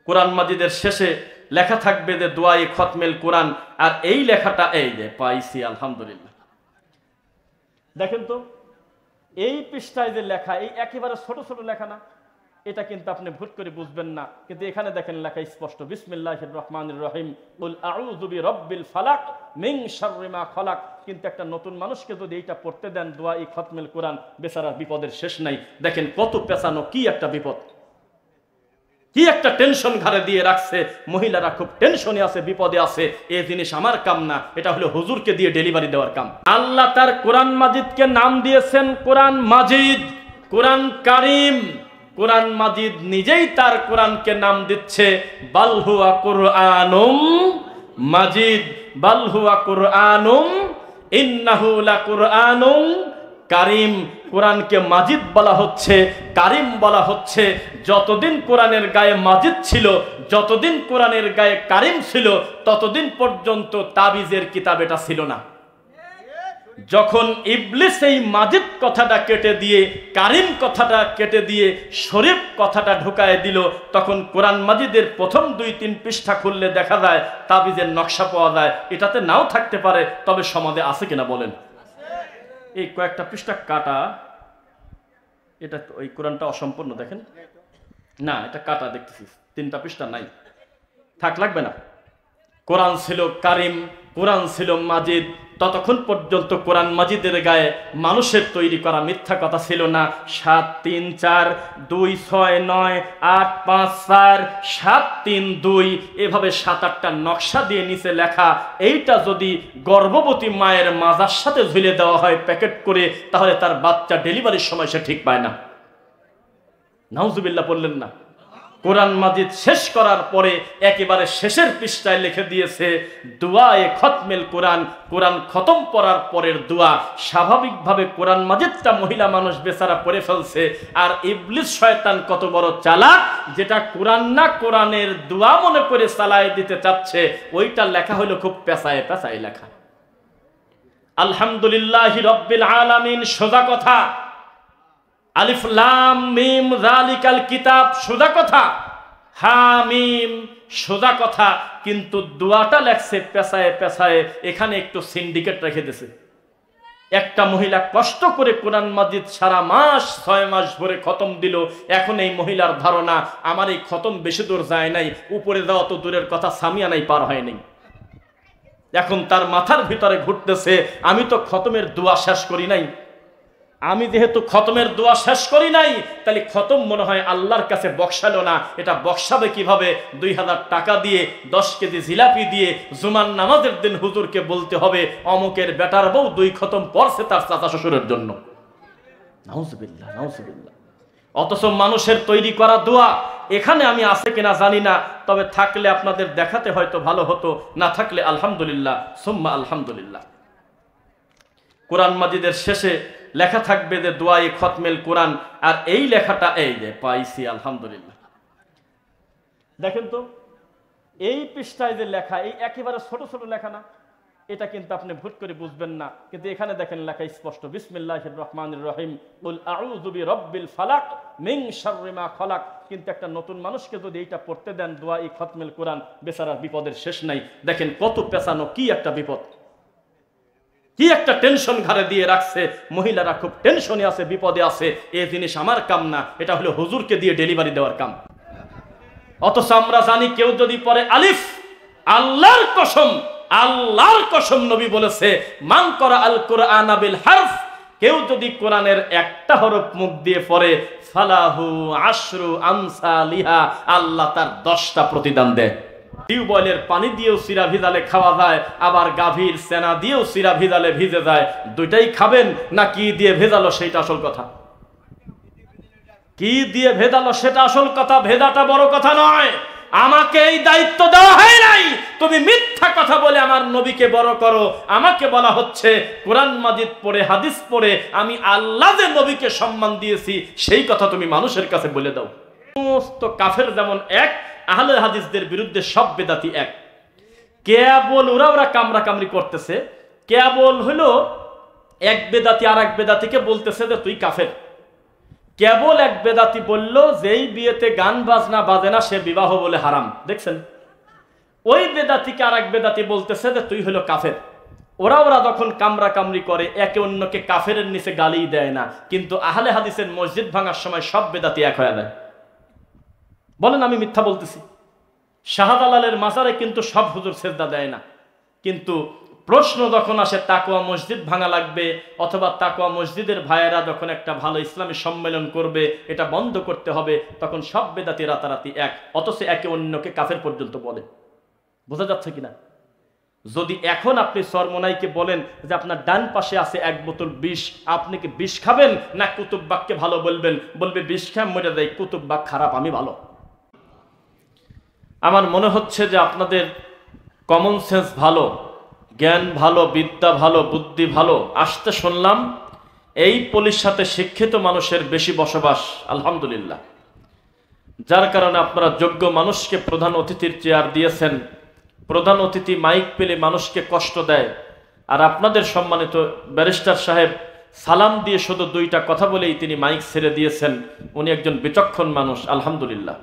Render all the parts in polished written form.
কোরআন মাজিদের শেষে লেখা থাকবে যে দুআয়ে খতমেল কোরআন, আর এই লেখাটা এই যে পাইছি আলহামদুলিল্লাহ। দেখেন তো এই পৃষ্ঠায় যে লেখা, এই একেবারে ছোট ছোট লেখা না, এটা কিন্তু আপনি ভুল করে বুঝবেন না, কিন্তু এখানে দেখেন লেখা স্পষ্ট, বিসমিল্লাহির রহমানির রহিম কুল আউযু বিরাব্বিল ফালাক মিন শাররি মা খালাক। কিন্তু একটা নতুন মানুষকে যদি এইটা পড়তে দেন দুআয়ে খতমেল কোরআন, বেচারা বিপদের শেষ নাই। দেখেন কত পেছানো, কি একটা বিপদ, কি একটা টেনশন ঘাড়ে দিয়ে রাখছে। মহিলারা খুব টেনশনে আছে, বিপদে আছে। এই জিনিস আমার কাম না, এটা হলো হুজুরকে দিয়ে ডেলিভারি দেওয়ার কাম। আল্লাহ তার কোরআন মাজিদকে নাম দিয়েছেন কোরআন মাজিদ, কোরআন কারিম। কোরআন মাজিদ নিজেই তার কোরআনকে নাম দিচ্ছে বাল হুয়া কুরআনুম মাজিদ, বাল হুয়া কুরআনুম ইন্নাহু লাকুরআনুম কারিম। কোরআনকে মাজিদ বলা হচ্ছে, কারিম বলা হচ্ছে। যতদিন কোরআনের গায়ে মাজিদ ছিল, যতদিন কোরআনের গায়ে কারিম ছিল, ততদিন পর্যন্ত তাবিজের কিতাব এটা ছিল না। যখন ইবলিস এই মাজিদ কথাটা কেটে দিয়ে, কারিম কথাটা কেটে দিয়ে শরীফ কথাটা ঢুকায় দিল, তখন কোরআন মাজিদের প্রথম 2-3 পৃষ্ঠা খুললে দেখা যায় তাবিজের নকশা পাওয়া যায়। এটাতে নাও থাকতে পারে, তবে সমাজে আছে কিনা বলেন? এই কয়েকটা পৃষ্ঠা কাটা, এটা ওই কোরআনটা অসম্পূর্ণ দেখেন না, এটা কাটা দেখতেছি, 3টা পৃষ্ঠা নাই, থাক লাগবে না। কোরআন ছিল কারিম, কোরআন ছিল মাজিদ। ততক্ষণ পর্যন্ত কোরআন মাজিদের গায়ে মানুষের তৈরি করা মিথ্যা কথা ছিল না। 7 3 4 2 6 9 8 5 4 7 3 2 এভাবে 7-8টা নকশা দিয়ে নিচে লেখা। এইটা যদি গর্ভবতী মায়ের মাজার সাথে ঝুলে দেওয়া হয় প্যাকেট করে, তাহলে তার বাচ্চা ডেলিভারির সময় সে ঠিক পায় না। নাউজুবিল্লাহ বললেন না? কোরআন মাজিদ শেষ করার পরে একেবারে শেষের পৃষ্ঠায় লিখে দিয়েছে দুআয়ে খতমেল কোরআন, কোরআন খতম পড়ার পরের দোয়া। স্বাভাবিকভাবে কোরআন মাজিদটা মহিলা মানুষ বেচারা পড়ে ফেলছে, আর ইবলিস শয়তান কত বড় চালাক, যেটা কোরআন না কোরআনের দোয়া মনে করে চালায় দিতে চাচ্ছে, ওইটা লেখা হলো খুব পেঁচায় পেঁচায় লেখা। আলহামদুলিল্লাহি রাব্বিল আলামিন সোজা কথা, আলিফ লাম মিম যালিকাল কিতাব সোজা কথা, হা মিম সোজা কথা, কিন্তু দোয়াটা লেখছে পেছায় পেছায়। এখানে একটু সিন্ডিকেট রেখে দিয়েছে। একটা মহিলা কষ্ট করে কোরআন মাজিদ সারা মাস 6 মাস ভরে খতম দিল। এখন এই মহিলার ধারণা আমার এই খতম বেশি দূর যায় নাই, উপরে যাওয়া তো দূরের কথা, সামিয়ানাই পার হয় নাই। এখন তার মাথার ভিতরে ঘুরতেছে, আমি তো খতমের দোয়া শেষ করি নাই। আমি যেহেতু খতমের দোয়া শেষ করি নাই, তাহলে খতম মনে হয় আল্লাহর কাছে বক্সালো না। এটা বক্সাবে কিভাবে? 2000 টাকা দিয়ে, 10 কেজি জিলাপি দিয়ে জুমার নামাজের দিন হুজুরকে বলতে হবে অমুকের বেটার বউ 2 খতম পড়ছে তার চাচা শ্বশুরের জন্য। নাউজুবিল্লাহ, নাউজুবিল্লাহ। অথচ মানুষের তৈরি করা দোয়া এখানে আমি আছে কিনা জানি না, তবে থাকলে আপনাদের দেখাতে হয়তো ভালো হতো, না থাকলে আলহামদুলিল্লাহ সুম্মা আলহামদুলিল্লাহ। কোরআন মাজিদের শেষে লেখা থাকবে যে দুআয়ে খতমেল কোরআন, আর এই লেখাটা এই যে পাইছি আলহামদুলিল্লাহ। দেখেন তো এই পৃষ্ঠায় যে লেখা, এই একেবারে ছোট ছোট লেখা না, এটা কিন্তু আপনি ভুল করে বুঝবেন না, কিন্তু এখানে দেখেন লেখা স্পষ্ট, বিসমিল্লাহির রহমানির রহিম কুল আউযু বিরাব্বিল ফালাক মিন শাররি মা খালাক। কিন্তু একটা নতুন মানুষকে যদি এইটা পড়তে দেন দুআয়ে খতমেল কোরআন, বেচারা বিপদের শেষ নাই। দেখেন কত পেছানো, কি একটা বিপদ, কি একটা টেনশন ঘাড়ে দিয়ে রাখছে। মহিলারা খুব টেনশনে আছে, বিপদে আছে। এই জিনিস আমার কাম না, এটা হলো হুজুরকে দিয়ে ডেলিভারি দেওয়ার কাম। অথচ আমরা জানি কেউ যদি পড়ে আলিফ, আল্লাহর কসম, আল্লাহর কসম নবী বলেছে মান করা আল কুরআন বিল হারফ, কেউ যদি কোরআনের একটা হরফ মুখ দিয়ে পড়ে ফালাহু আশরু আমসালিহা, আল্লাহ তার 10টা প্রতিদান দেয়। টিউবওয়েলের পানি দিয়েও সিরা ভিজালে খাওয়া যায়, আবার গাভীর সেনা দিয়েও সিরা ভিজালে ভিজে যায়। দুইটাই খাবেন না কি দিয়ে ভেজালো সেটা আসল কথা। কি দিয়ে ভেজালো সেটা আসল কথা, ভেজাটা বড় কথা নয়। আমাকে এই দায়িত্ব দেওয়া হয় নাই তুমি মিথ্যা কথা বলে আমার নবীকে বড় করো। আমাকে বলা হচ্ছে কোরআন মাজিদ পড়ে, হাদিস পড়ে আমি আল্লাহ যে নবীকে সম্মান দিয়েছি সেই কথা তুমি মানুষের কাছে বলে দাও। সমস্ত কাফের যেমন এক, আহলে হাদিসদের বিরুদ্ধে সব বেদাতি এক। কেবল ওরা কামরা কামরি করতেছে। কেবল হলো এক বেদাতি আর এক বেদাতিকে বলতেছে যে তুই কাফের। কেবল এক বেদাতি বলল যেই বিয়েতে গান বাজনা বাজে না সে বিবাহ বলে হারাম। দেখছেন, ওই বেদাতিকে আর এক বেদাতি বলতেছে যে তুই হলো কাফের। ওরা যখন কামরা কামড়ি করে একে অন্যকে কাফেরের নিচে গালি দেয় না, কিন্তু আহলে হাদিসের মসজিদ ভাঙার সময় সব বেদাতি এক হয়ে যায়। বলেন আমি মিথ্যা বলতেছি? শাহজালালের মাজারে কিন্তু সব হুজুর সেজদা দেয় না, কিন্তু প্রশ্ন যখন আসে তাকওয়া মসজিদ ভাঙা লাগবে অথবা তাকওয়া মসজিদের ভাইয়েরা যখন একটা ভালো ইসলামী সম্মেলন করবে এটা বন্ধ করতে হবে, তখন সব বেদাতি রাতারাতি এক, অথচ একে অন্যকে কাফের পর্যন্ত বলে। বোঝা যাচ্ছে কিনা? যদি এখন আপনি চরমোনাইকে বলেন যে আপনার ডান পাশে আছে এক বোতল বিষ, আপনি কি বিষ খাবেন না কুতুববাগকে ভালো বলবেন? বলবে বিষ খাম মরে যায়, কুতুববাগ খারাপ, আমি ভালো। আমার মনে হচ্ছে যে আপনাদের কমন সেন্স ভালো, জ্ঞান ভালো, বিদ্যা ভালো, বুদ্ধি ভালো। আসতে শুনলাম এই পল্লীর সাথে শিক্ষিত মানুষের বেশি বসবাস, আলহামদুলিল্লাহ, যার কারণে আপনারা যোগ্য মানুষকে প্রধান অতিথির চেয়ার দিয়েছেন। প্রধান অতিথি মাইক পেলে মানুষকে কষ্ট দেয়, আর আপনাদের সম্মানিত ব্যারিস্টার সাহেব সালাম দিয়ে শুধু দুইটা কথা বলেই তিনি মাইক ছেড়ে দিয়েছেন। উনি একজন বিচক্ষণ মানুষ, আলহামদুলিল্লাহ।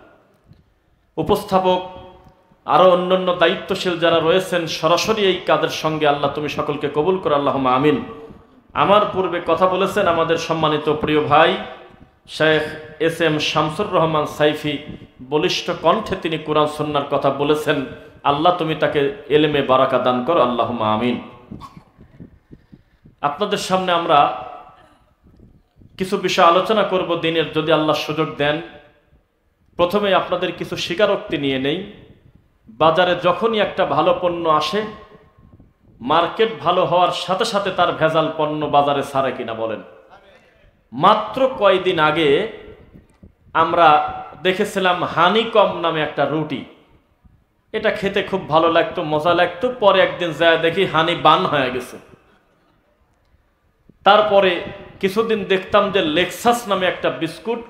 উপস্থাপক আরো অন্যান্য দায়িত্বশীল যারা রয়েছেন সরাসরি এই কাজের সঙ্গে, আল্লাহ তুমি সকলকে কবুল করো, আল্লাহুম্মা আমিন। আমার পূর্বে কথা বলেছেন আমাদের সম্মানিত প্রিয় ভাই শেখ এস এম শামসুর রহমান সাইফি, বলিষ্ঠ কণ্ঠে তিনি কোরআন সুন্নাহর কথা বলেছেন। আল্লাহ তুমি তাকে এলেমে বারাকা দান করো, আল্লাহুম্মা আমিন। আপনাদের সামনে আমরা কিছু বিষয় আলোচনা করব দিনের, যদি আল্লাহ সুযোগ দেন। প্রথমে আপনাদের কিছু স্বীকারোক্তি নিয়ে নেই। বাজারে যখনই একটা ভালো পণ্য আসে, মার্কেট ভালো হওয়ার সাথে সাথে তার ভেজাল পণ্য বাজারে ছাড়ে কিনা বলেন? মাত্র কয়েকদিন আগে আমরা দেখেছিলাম হানিকম নামে একটা রুটি, এটা খেতে খুব ভালো লাগতো, মজা লাগতো। পরে একদিন যায় দেখি হানি বান হয়ে গেছে। তারপরে কিছুদিন দেখতাম যে লেক্সাস নামে একটা বিস্কুট,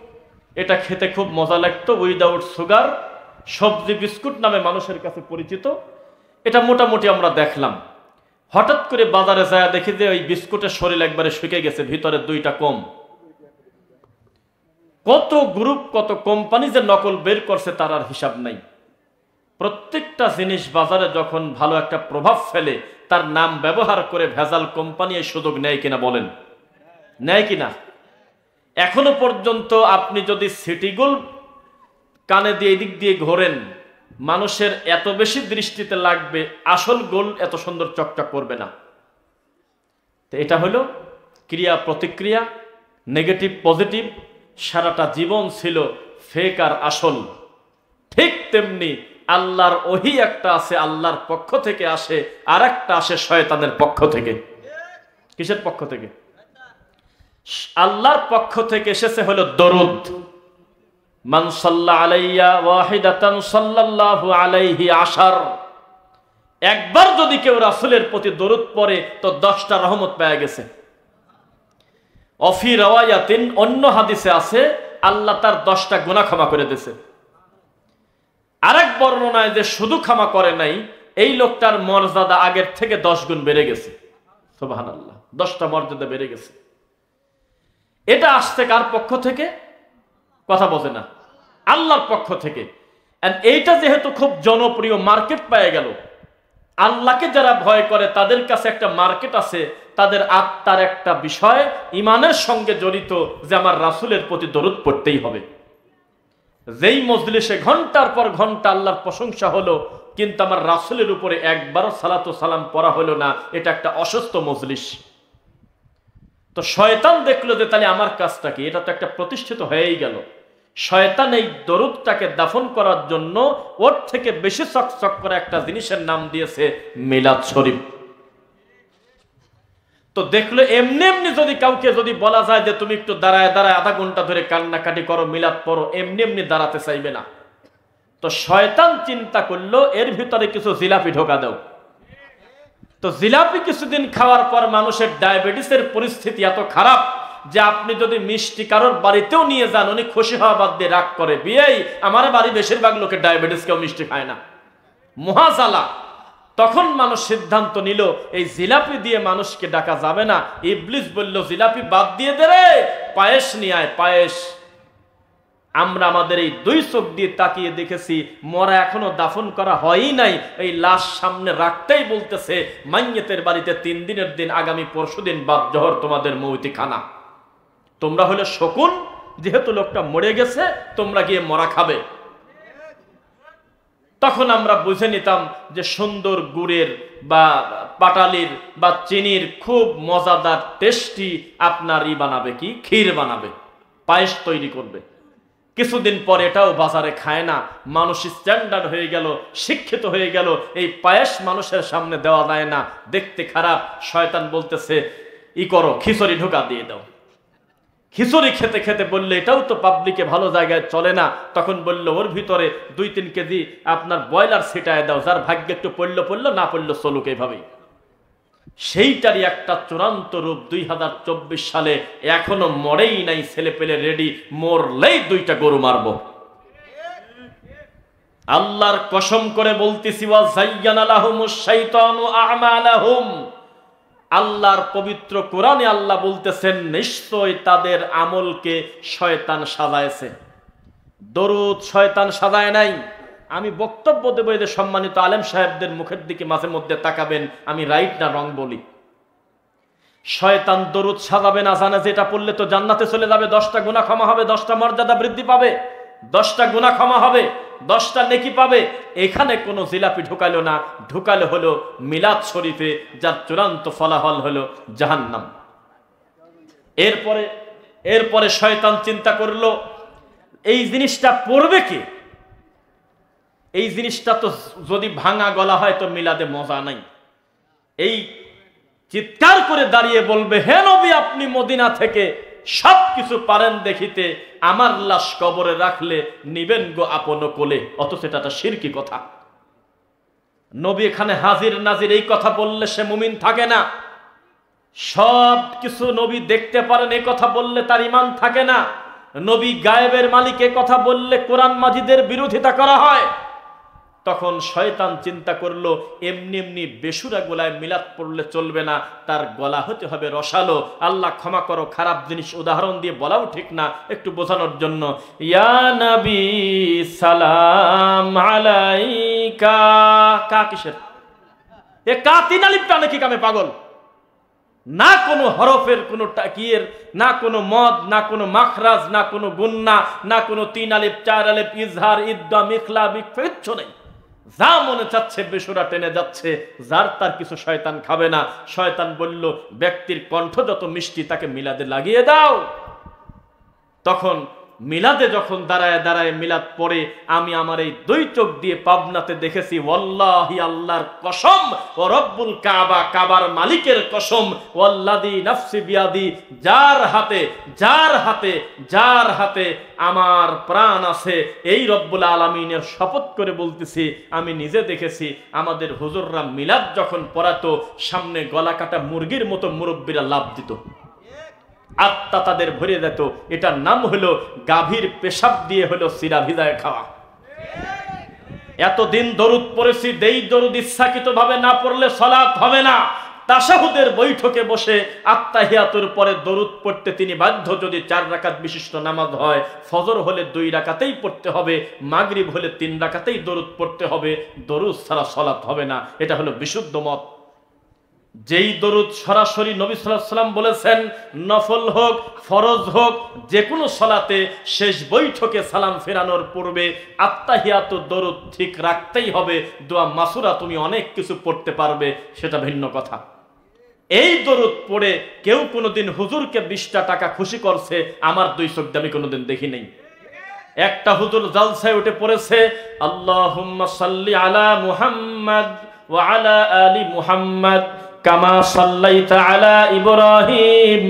এটা খেতে খুব মজা লাগতো, উইদাউট সুগার, সবজি বিস্কুট নামে মানুষের কাছে পরিচিত। এটা মোটামুটি আমরা দেখলাম। হঠাৎ করে বাজারে যায় দেখি যে ওই বিস্কুটের শরীর একবারে শুকিয়ে গেছে, ভিতরে দুইটা কম। কত গ্রুপ, কত কোম্পানি যে নকল বের করছে তার আর হিসাব নাই। প্রত্যেকটা জিনিস বাজারে যখন ভালো একটা প্রভাব ফেলে, তার নাম ব্যবহার করে ভেজাল কোম্পানি এই সুযোগ নেয় কিনা বলেন? নেয় কিনা? এখনো পর্যন্ত আপনি যদি সিটি গোল্ড কানে দিয়ে এদিক দিয়ে ঘোরেন, মানুষের এত বেশি দৃষ্টিতে লাগবে, আসল গোল্ড এত সুন্দর চকচক করবে না। তো এটা হলো ক্রিয়া প্রতিক্রিয়া, নেগেটিভ পজিটিভ। সারাটা জীবন ছিল ফেক আর আসল। ঠিক তেমনি আল্লাহর ওহী একটা আছে, আল্লাহর পক্ষ থেকে আসে, আর একটা আসে শয়তানের পক্ষ থেকে। কিসের পক্ষ থেকে? আল্লাহর পক্ষ থেকে এসেছে হলো দরুদ। মান সাল্লা আলাইয়া ওয়াহিদাতান সাল্লাল্লাহু আলাইহি আশার। একবার যদি কেউ রাসূলের প্রতি দরুদ পড়ে তো 10টা রহমত পেয়ে গেছে। অফি রাওয়ায়াতিন, অন্য হাদিসে আছে আল্লাহ তার 10টা গুনাহ ক্ষমা করে দিয়েছে। আরেক বর্ণনায় যে শুধু ক্ষমা করে নাই, এই লোকটার মর্যাদা আগের থেকে 10 গুণ বেড়ে গেছে। সুবহানাল্লাহ, 10টা মর্যাদা বেড়ে গেছে। এটা আসছে কার পক্ষ থেকে? কথা বোঝে না, আল্লাহর পক্ষ থেকে। এইটা যেহেতু খুব জনপ্রিয়, মার্কেট পেয়ে গেল। আল্লাহকে যারা ভয় করে তাদের কাছে একটা মার্কেট আছে, তাদের আত্মার একটা বিষয় ইমানের সঙ্গে জড়িত যে আমার রাসূলের প্রতি দরুদ পড়তেই হবে। যেই মজলিসে ঘন্টার পর ঘন্টা আল্লাহর প্রশংসা হলো, কিন্তু আমার রাসূলের উপরে একবারও সালাতু সালাম পড়া হলো না, এটা একটা অসুস্থ মজলিস। তো শয়তান দেখলো যে তাহলে আমার কাজটা কি? এটা তো একটা প্রতিষ্ঠিত হয়েই গেল। শয়তান এই দরুদটাকে দাফন করার জন্য ওর থেকে বেশি চকচক করা একটা জিনিসের নাম দিয়েছে মিলাদ শরীফ। তো দেখলো এমনি এমনি যদি কাউকে যদি বলা যায় যে তুমি একটু দাঁড়ায় দাঁড়ায় আধা ঘন্টা ধরে কান্নাকাটি করো, মিলাদ পড়ো, এমনি এমনি দাঁড়াতে চাইবে না। তো শয়তান চিন্তা করলো এর ভিতরে কিছু জিলাপি ঢোকা দাও। তো জিলাপি কিছুদিন খাওয়ার পর মানুষের ডায়াবেটিসের পরিস্থিতি এত খারাপ যে আপনি যদি মিষ্টি কারোর বাড়িতেও নিয়ে যান, উনি খুশি হওয়া বাদ দিয়ে রাগ করে। বিয়েই আমার বাড়ি বেশিরভাগ লোকের ডায়াবেটিস, কেউ মিষ্টি খায় না, মহাজালা। তখন মানুষ সিদ্ধান্ত নিল এই জিলাপি দিয়ে মানুষকে ডাকা যাবে না। ইবলিস বলল জিলাপি বাদ দিয়ে দে রে, পায়েস নিয়ে আয়, পায়েস। আমরা আমাদের এই দুই চোখ দিয়ে তাকিয়ে দেখেছি মরা এখনো দাফন করা হয়ই নাই, এই লাশ সামনে রাখতেই বলতেছে মাইয়েতের বাড়িতে 3 দিনের দিন আগামী পরশুদিন বাদ জহর তোমাদের মৌতি খানা। তোমরা হলো শকুন, যেহেতু লোকটা মরে গেছে তোমরা গিয়ে মরা খাবে। তখন আমরা বুঝে নিতাম যে সুন্দর গুড়ের বা পাটালির বা চিনির খুব মজাদার টেস্টি আপনার বানাবে, কি ক্ষীর বানাবে, পায়েস তৈরি করবে। কিছুদিন পর এটাও বাজারে খায় না, মানুষ স্ট্যান্ডার্ড হয়ে গেল, শিক্ষিত হয়ে গেল, এই পায়েস মানুষের সামনে দেওয়া যায় না, দেখতে খারাপ। শয়তান বলতেছে করো, খিচুড়ি ঢোকা দিয়ে দাও। খিচুড়ি খেতে খেতে বললে এটাও তো পাবলিকে ভালো জায়গায় চলে না, তখন বললো ওর ভিতরে 2-3 কেজি আপনার ব্রয়লার ছিটায় দাও, যার ভাগ্যে একটু পড়লো না পড়লো চলুক এইভাবেই। সেইটারই একটা চূড়ান্ত রূপ 2024 সালে এখনো মরেই নাই, ছেলে পেলে রেডি, মরলেই 2টা গরু মারবো। আল্লাহর কসম করে বলতেছি ওয়া যায়্যানা লাহুমুশ শাইতানু আ'মালাহুম, আল্লাহর পবিত্র কোরআনে আল্লাহ বলতেছেন নিশ্চয় তাদের আমলকে শয়তান সাজায়ছে। দরুদ শয়তান সাজায় নাই। আমি বক্তব্য দেব, এদের সম্মানিত আলেম সাহেবদের মুখের দিকে মাঝে মধ্যে তাকাবেন, আমি রাইট না রং বলি। শয়তান দরুদ সাজাবে না, জানে যেটা পড়লে তো জান্নাতে চলে যাবে, 10টা গুনাহ ক্ষমা হবে, 10টা মর্যাদা বৃদ্ধি পাবে, 10টা গুনাহ ক্ষমা হবে, 10টা নেকি পাবে। এখানে কোনো জিলাপি ঢুকালো না, ঢুকালো হলো মিলাদ শরীফে, যার চূড়ান্ত ফলাফল হলো জাহান্নাম। এরপরে শয়তান চিন্তা করলো এই জিনিসটা পড়বে কে? এই জিনিসটা তো যদি ভাঙা গলা হয় তো মিলাদে মজা নাই। এই চিৎকার করে দাঁড়িয়ে বলবে হে নবী আপনি মদিনা থেকে সবকিছু পারেন দেখিতে, আমার লাশ কবরে রাখলে নিবেন গো আপন কোলে। অথচ এটা একটা শিরকি কথা। নবী এখানে হাজির নাজির, এই কথা বললে সে মুমিন থাকে না। সব কিছু নবী দেখতে পারেন এই কথা বললে তার ঈমান থাকে না। নবী গায়েবের মালিক এই কথা বললে কোরআন মাজিদের বিরোধিতা করা হয়। তখন শয়তান চিন্তা করলো এমনি এমনি বেসুরা গলায় মিলাদ পড়লে চলবে না, তার গলা হতে হবে রসালো। আল্লাহ ক্ষমা করো, খারাপ জিনিস উদাহরণ দিয়ে বলাও ঠিক না, একটু বোঝানোর জন্য। ইয়া নবী সালাম আলাইকা, কা কিসের এ কা 3 আলিফ টানে কি কামে পাগল? না কোনো হরফের কোনো টাকিয়ের, না কোনো মদ, না কোনো মাখরাজ, না কোনো গুন্না, না কোনো 3 আলিফ 4 আলিফ ইজহার ইদ্দাম ইখলাব কিচ্ছু নেই। যা মনে চাচ্ছে বেসুরা টেনে যাচ্ছে, যার তার কিছু শয়তান খাবে না। শয়তান বলল ব্যক্তির কণ্ঠ যত মিষ্টি তাকে মিলাদে লাগিয়ে দাও। তখন মিলাদে যখন দাঁড়ায় দাঁড়ায় মিলাদ পড়ে, আমি আমার এই 2 চোখ দিয়ে পাবনাতে দেখেছি, ওয়াল্লাহি আল্লাহর কসম, ও রব্বুল কাবা, কাবার মালিকের কসম, ওয়াল্লাযী নাফসি বিয়াদি, যার হাতে আমার প্রাণ আছে, এই রব্বুল আলামিনের শপথ করে বলতেছি, আমি নিজে দেখেছি আমাদের হুজুররা মিলাদ যখন পড়াতো সামনে গলা কাটা মুরগির মতো মুরব্বীরা লাভ দিত, আত্মা তাদের ভরে যেত। এটার নাম হলো গাভীর পেশাব দিয়ে হলো সিরা ভিজায় খাওয়া। এতদিন দরুদ পড়েছি, দেই দরুদ ইচ্ছাকৃত ভাবে না পড়লে সালাত হবে না। তাশাহুদের বৈঠকে বসে আত্তাহিয়াতুর পরে দরুদ পড়তে তিনি বাধ্য, যদি 4 রাকাত বিশিষ্ট নামাজ হয়। ফজর হলে 2 রাকাতেই পড়তে হবে, মাগরিব হলে 3 রাকাতেই দরুদ পড়তে হবে, দরুদ ছাড়া সালাত হবে না। এটা হলো বিশুদ্ধ মত। যেই দরুদ সরাসরি নবী সাল্লাল্লাহু আলাইহি ওয়াসাল্লাম বলেছেন, নফল হোক ফরজ হোক যে কোনো সালাতে শেষ বৈঠকে সালাম ফেরানোর পূর্বে আত্তাহিয়াতু দরুদ ঠিক রাখতেই হবে। দোয়া মাসুরা তুমি অনেক কিছু পড়তে পারবে, সেটা ভিন্ন কথা। এই দরুদ পড়ে কেউ কোনোদিন হুজুরকে 20টা টাকা খুশি করছে আমার 2 চোখ দিয়ে আমি কোনোদিন দেখি নাই। একটা হুজুর জালসায় উঠে পড়েছে আল্লাহুম্মা সাল্লি আলা মুহাম্মাদ ওয়া আলা আলি মুহাম্মাদ কামা সাল্লাইতা আলা ইব্রাহিম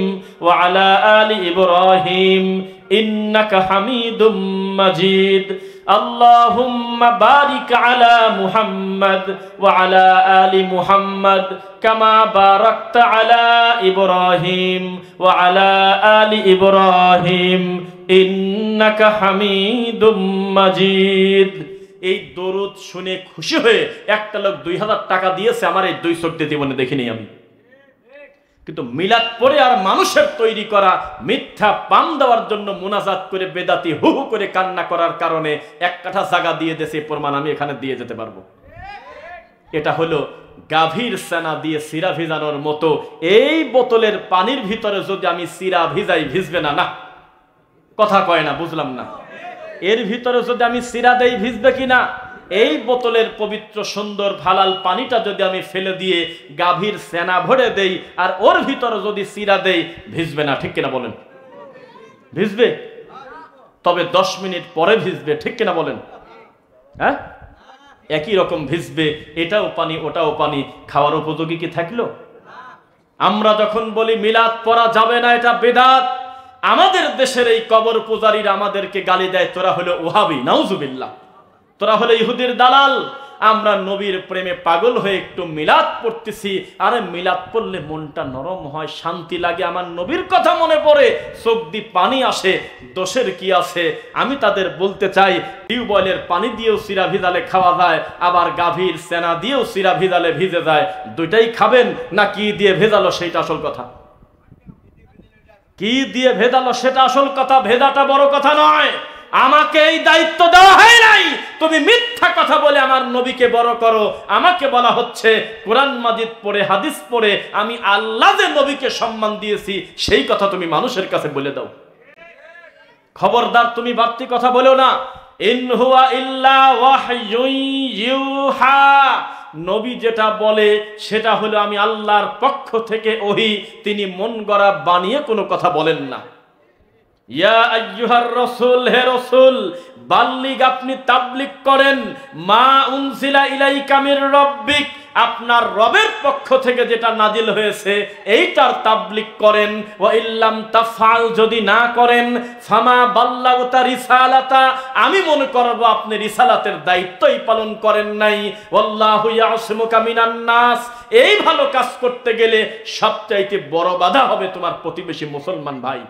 ওয়া আলা আলি ইব্রাহিম ইন্নাকা হামিদুম মাজিদ। আল্লাহুম্মা বারিক আলা মুহাম্মাদ ওয়া আলা আলি মুহাম্মাদ কামা বারাকতা আলা ইব্রাহিম ওয়া আলা আলি ইব্রাহিম ইন্নাকা হামিদুম মাজিদ। এই দরুদ শুনে খুশি হয়ে একটা লোক 2000 টাকা দিয়েছে, আমার এই 2 চোখ দিয়ে জীবনে দেখিনি আমি। কিন্তু মিলাদ পড়ে আর মানুষের তৈরি করা মিথ্যা পাম দেওয়ার জন্য মুনাজাত করে বেদাতি হু হু করে কান্না করার কারণে এক কাঠা জায়গা দিয়ে দেশে প্রমাণ আমি এখানে দিয়ে যেতে পারবো। এটা হলো গাভীর সেনা দিয়ে সিরা ভিজানোর মতো। এই বোতলের পানির ভিতরে যদি আমি সিরা ভিজাই, ভিজবে না? না, কথা কয় না, বুঝলাম না। এর ভিতরে যদি আমি সিরা দেই, ভিজবে কিনা? এই বোতলের পবিত্র সুন্দর হালাল পানিটা যদি আমি ফেলে দিয়ে গাভীর সেনা ভরে দেই আর ওর ভিতরে যদি সিরা দেই, ভিজবে না? ঠিক কিনা বলেন? ভিজবে, তবে 10 মিনিট পরে ভিজবে। ঠিক কিনা বলেন? হ্যাঁ, একই রকম ভিজবে। এটাও পানি ওটাও পানি, খাওয়ার উপযোগী কি থাকলো? আমরা যখন বলি মিলাদ পড়া যাবে না, এটা বিদআত, আমাদের দেশের এই কবর পূজারীরা আমাদেরকে গালি দেয়, তোরা হলো ওহাবি, নাউজুবিল্লাহ, তোরা হলো ইহুদির দালাল। আমরা নবীর প্রেমে পাগল হয়ে একটু মিলাদ পড়তেছি। আরে মিলাদ পড়লে মনটা নরম হয়, শান্তি লাগে, আমার নবীর কথা মনে পড়ে, চোখ দিয়ে পানি আসে, দোষের কি আছে? আমি তাদের বলতে চাই, টিউবওয়েলের পানি দিয়েও সিরা ভিজালে খাওয়া যায়, আবার গাভীর সেনা দিয়েও সিরা ভিজালে ভিজে যায়। দুইটাই খাবেন না কি দিয়ে ভেজালো সেইটা আসল কথা। কি দিয়ে ভেজালো সেটা আসল কথা, ভেদাটা বড় কথা নয়। আমাকে এই দায়িত্ব দেওয়া হয় নাই তুমি মিথ্যা কথা বলে আমার নবীকে বড় করো। আমাকে বলা হচ্ছে কোরআন মাজিদ পড়ে, হাদিস পড়ে আমি আল্লাহ যে নবীকে সম্মান দিয়েছি সেই কথা তুমি মানুষের কাছে বলে দাও। খবরদার তুমি বাড়তি কথা বলো না। ইন হুয়া ইল্লা ওয়াহয়ুন ইউহা, নবী যেটা বলে সেটা হলো আমি আল্লাহর পক্ষ থেকে ওহী, তিনি মন গড়া বানিয়ে কোনো কথা বলেন না। ইয়া আইয়ুহার রাসূল, হে রাসূল, বাল্লিগ, আপনি তাবলীগ করেন, মা উনজিলা ইলাইকা মির রাব্বিক, আপনার রবের পক্ষ থেকে যেটা নাজিল হয়েছে এইটার তাবলীগ করেন। ওয়া ইল্লাম তাফআল, যদি না করেন, ফামা বাল্লাগতা রিসালাতা, আমি মনে করব আপনি রিসালাতের দায়িত্বই পালন করেন নাই। ওয়াল্লাহু ইয়াসিমুকা মিনান নাস, এই ভালো কাজ করতে গেলে সবচাইতে বড় বাধা হবে তোমার প্রতিবেশী মুসলমান ভাই।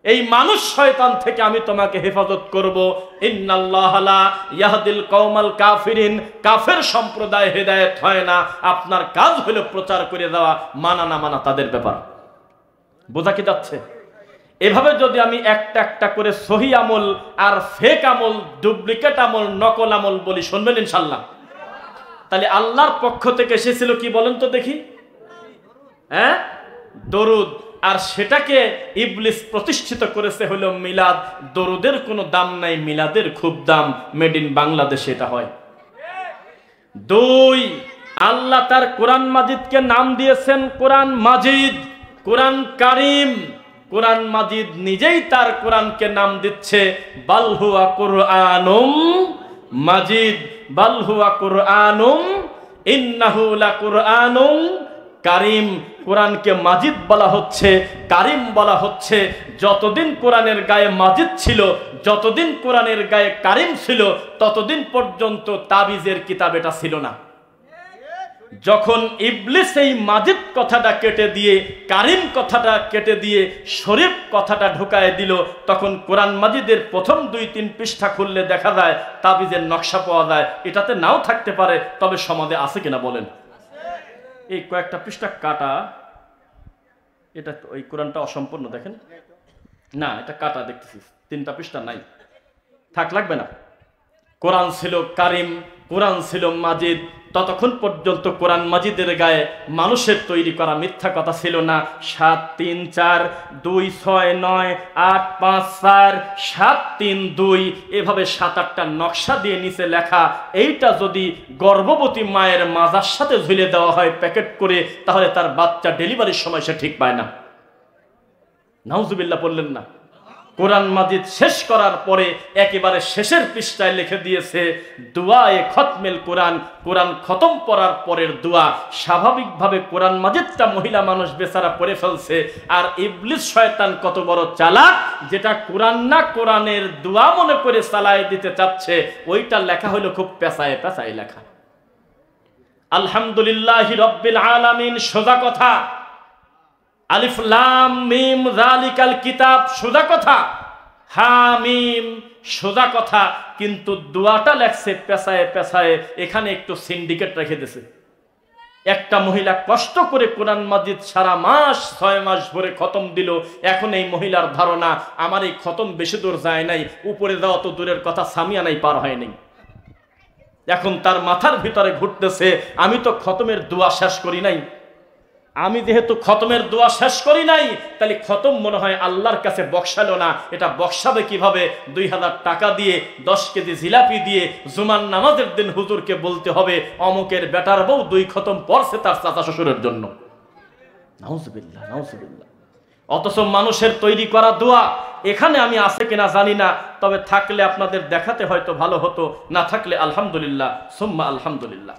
এই মানুষ শয়তান থেকে আমি তোমাকে হেফাজত করব। ইন্নাল্লাহা লা ইয়াহদিল কওমাল কাফিরিন, কাফের সম্প্রদায় হেদায়েত হয় না। আপনার কাজ হলো প্রচার করে দেওয়া, মানা না মানা তাদের ব্যাপার। বোঝা কি যাচ্ছে? এভাবে যদি আমি একটা একটা করে সহি আমল আর ফেক আমল, ডুপ্লিকেট আমল, নকল আমল বলি, শুনবেন ইনশাআল্লাহ? তাহলে আল্লাহর পক্ষ থেকে এসেছিল কি বলেন তো দেখি? হ্যাঁ, দরুদ। আর সেটাকে ইবলিস প্রতিষ্ঠিত করেছে হলো মিলাদ। দরুদের কোনো দাম নাই, মিলাদের খুব দাম। মেড ইন বাংলাদেশ এটা হয়। 2, আল্লাহ তার কোরআন মাজিদকে নাম দিয়েছেন কোরআন মাজিদ, কোরআন কারীম। কোরআন মাজিদ নিজেই তার কোরআনকে নাম দিচ্ছে বাল হুয়া কুরআনুম মাজিদ, বাল হুয়া কুরআনুম ইন্নাহু লাকুরআনুম কারিম। কোরআনকে মাজিদ বলা হচ্ছে, কারিম বলা হচ্ছে। যতদিন কোরআনের গায়ে মাজিদ ছিল, যতদিন কোরআনের গায়ে কারিম ছিল, ততদিন পর্যন্ত তাবিজের কিতাব এটা ছিল না। যখন ইবলিস এই মাজিদ কথাটা কেটে দিয়ে, কারিম কথাটা কেটে দিয়ে শরীফ কথাটা ঢুকায় দিল, তখন কোরআন মাজিদের প্রথম 2-3 পৃষ্ঠা খুললে দেখা যায় তাবিজের নকশা পাওয়া যায়। এটাতে নাও থাকতে পারে, তবে সমাজে আছে কিনা বলেন? এই কয়েকটা পৃষ্ঠা কাটা, এটা ওই কোরআনটা অসম্পূর্ণ, দেখেন না, এটা কাটা দেখতেছি, 3টা পৃষ্ঠা নাই, থাক, লাগবে না। কোরআন ছিল কারিম, কোরআন ছিল মাজিদ। ততক্ষণ পর্যন্ত কোরআন মাজিদের গায়ে মানুষের তৈরি করা মিথ্যা কথা ছিল না। 7, 3, 4, 2, 6, 9, 8, 5, 4, 7, 3, 2 এভাবে 7-8টা নকশা দিয়ে নিচে লেখা। এইটা যদি গর্ভবতী মায়ের মাজার সাথে ঝুলে দেওয়া হয় প্যাকেট করে, তাহলে তার বাচ্চা ডেলিভারির সময় সে ঠিক পায় না। নাউজুবিল্লাহ বললেন না? কোরআন মাজিদ শেষ করার পরে একেবারে শেষের পৃষ্ঠায় লিখে দিয়েছে দুআয়ে খতমেল কোরআন, কোরআন খতম পড়ার পরের দোয়া। স্বাভাবিকভাবে কোরআন মাজিদটা মহিলা মানুষ বেচারা পড়ে ফেলছে, আর ইবলিস শয়তান কত বড় চালাক, যেটা কোরআন না কোরআনের দোয়া মনে করে চালায় দিতে চাচ্ছে, ওইটা লেখা হলো খুব পেঁচায় পেঁচায় লেখা। আলহামদুলিল্লাহি রাব্বিল আলামিন সোজা কথা, আলিফ লাম মিম যালিকাল কিতাব সোজা কথা, হা মিম সোজা কথা, কিন্তু দোয়াটা লেখছে পেছায় পেছায়। এখানে একটু সিন্ডিকেট রেখে দিয়েছে। একটা মহিলা কষ্ট করে কোরআন মাজিদ সারা মাস 6 মাস ভরে খতম দিল। এখন এই মহিলার ধারণা আমার এই খতম বেশি দূর যায় নাই, উপরে যাওয়া তো দূরের কথা, সামিয়ানাই পার হয় নাই। এখন তার মাথার ভিতরে ঘুরতেছে, আমি তো খতমের দোয়া শেষ করি নাই। আমি যেহেতু খতমের দোয়া শেষ করি নাই, তাহলে খতম মনে হয় আল্লাহর কাছে বক্সালো না। এটা বক্সাবে কিভাবে? 2000 টাকা দিয়ে 10 কেজি জিলাপি দিয়ে জুমার নামাজের দিন হুজুরকে বলতে হবে অমুকের বেটার বউ 2 খতম পড়ছে তার চাচা শ্বশুরের জন্য। নাউজুবিল্লাহ, নাউজুবিল্লাহ। অথচ মানুষের তৈরি করা দোয়া এখানে আমি আছে কিনা জানি না, তবে থাকলে আপনাদের দেখাতে হয়তো ভালো হতো, না থাকলে আলহামদুলিল্লাহ সুম্মা আলহামদুলিল্লাহ।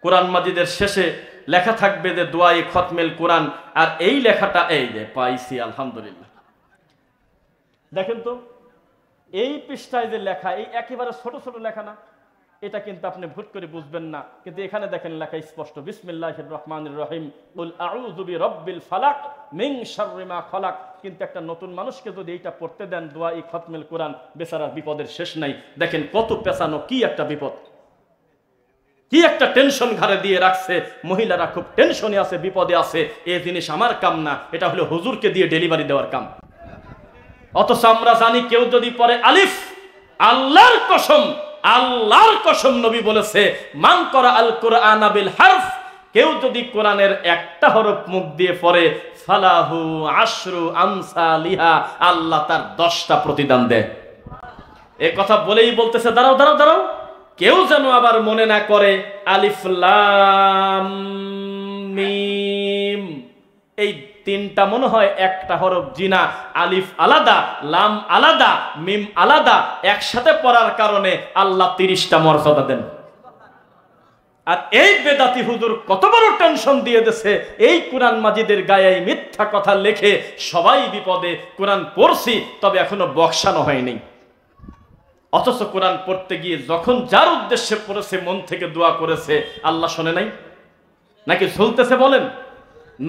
কোরআন মাজিদের শেষে লেখা থাকবে যে দোয়ায়ে খতমেল কোরআন, আর এই লেখাটা এই যে পাইছি আলহামদুলিল্লাহ। দেখেন তো এই পৃষ্ঠায় যে লেখা, এই একেবারে ছোট ছোট লেখা না, এটা কিন্তু আপনি ভুট করে বুঝবেন না, কিন্তু এখানে দেখেন লেখা স্পষ্ট, বিসমিল্লাহির রহমানির রহিম কুল আউযু বিরাব্বিল ফালাক মিন শাররি মা খালাক। কিন্তু একটা নতুন মানুষকে যদি এইটা পড়তে দেন দোয়ায়ে খতমেল কোরআন, বেচারার বিপদের শেষ নাই। দেখেন কত পেছানো, কি একটা বিপদ, কি একটা টেনশন ঘাড়ে দিয়ে রাখছে। মহিলারা খুব টেনশনে আছে, বিপদে আছে। এই জিনিস আমার কাম না, এটা হলো হুজুরকে দিয়ে ডেলিভারি দেওয়ার কাম। অথচ আমরা জানি কেউ যদি পড়ে আলিফ, আল্লাহর কসম, আল্লাহর কসম নবী বলেছে মান করা আল কোরআন বিল হারফ, কেউ যদি কোরআনের একটা হরফ মুখ দিয়ে পড়ে ফালাহু আশরু আমসালিহা, আল্লাহ তার 10টা প্রতিদান দেয়। এই কথা বলেই বলতেছে দাঁড়াও দাঁড়াও দাঁড়াও, কেউ যেন আবার মনে না করে আলিফ লাম মিম, এই 3টা মনে হয় একটা হরফ। জিনা, আলিফ আলাদা, লাম আলাদা, মিম আলাদা, একসাথে পড়ার কারণে আল্লাহ 30টা মর্যাদা দেন। আর এই বেদাতি হুজুর কত বড় টেনশন দিয়ে দিয়েছে, এই কোরআন মাজিদের গায়ে মিথ্যা কথা লেখে সবাই বিপদে। কোরআন পড়ছি তবে এখনো বক্সানো হয়নি। অথচ কোরআন পড়তে গিয়ে যখন যার উদ্দেশ্যে পড়েছে মন থেকে দোয়া করেছে, আল্লাহ শোনে নাই নাকি ঝুলতেছে? বলেন,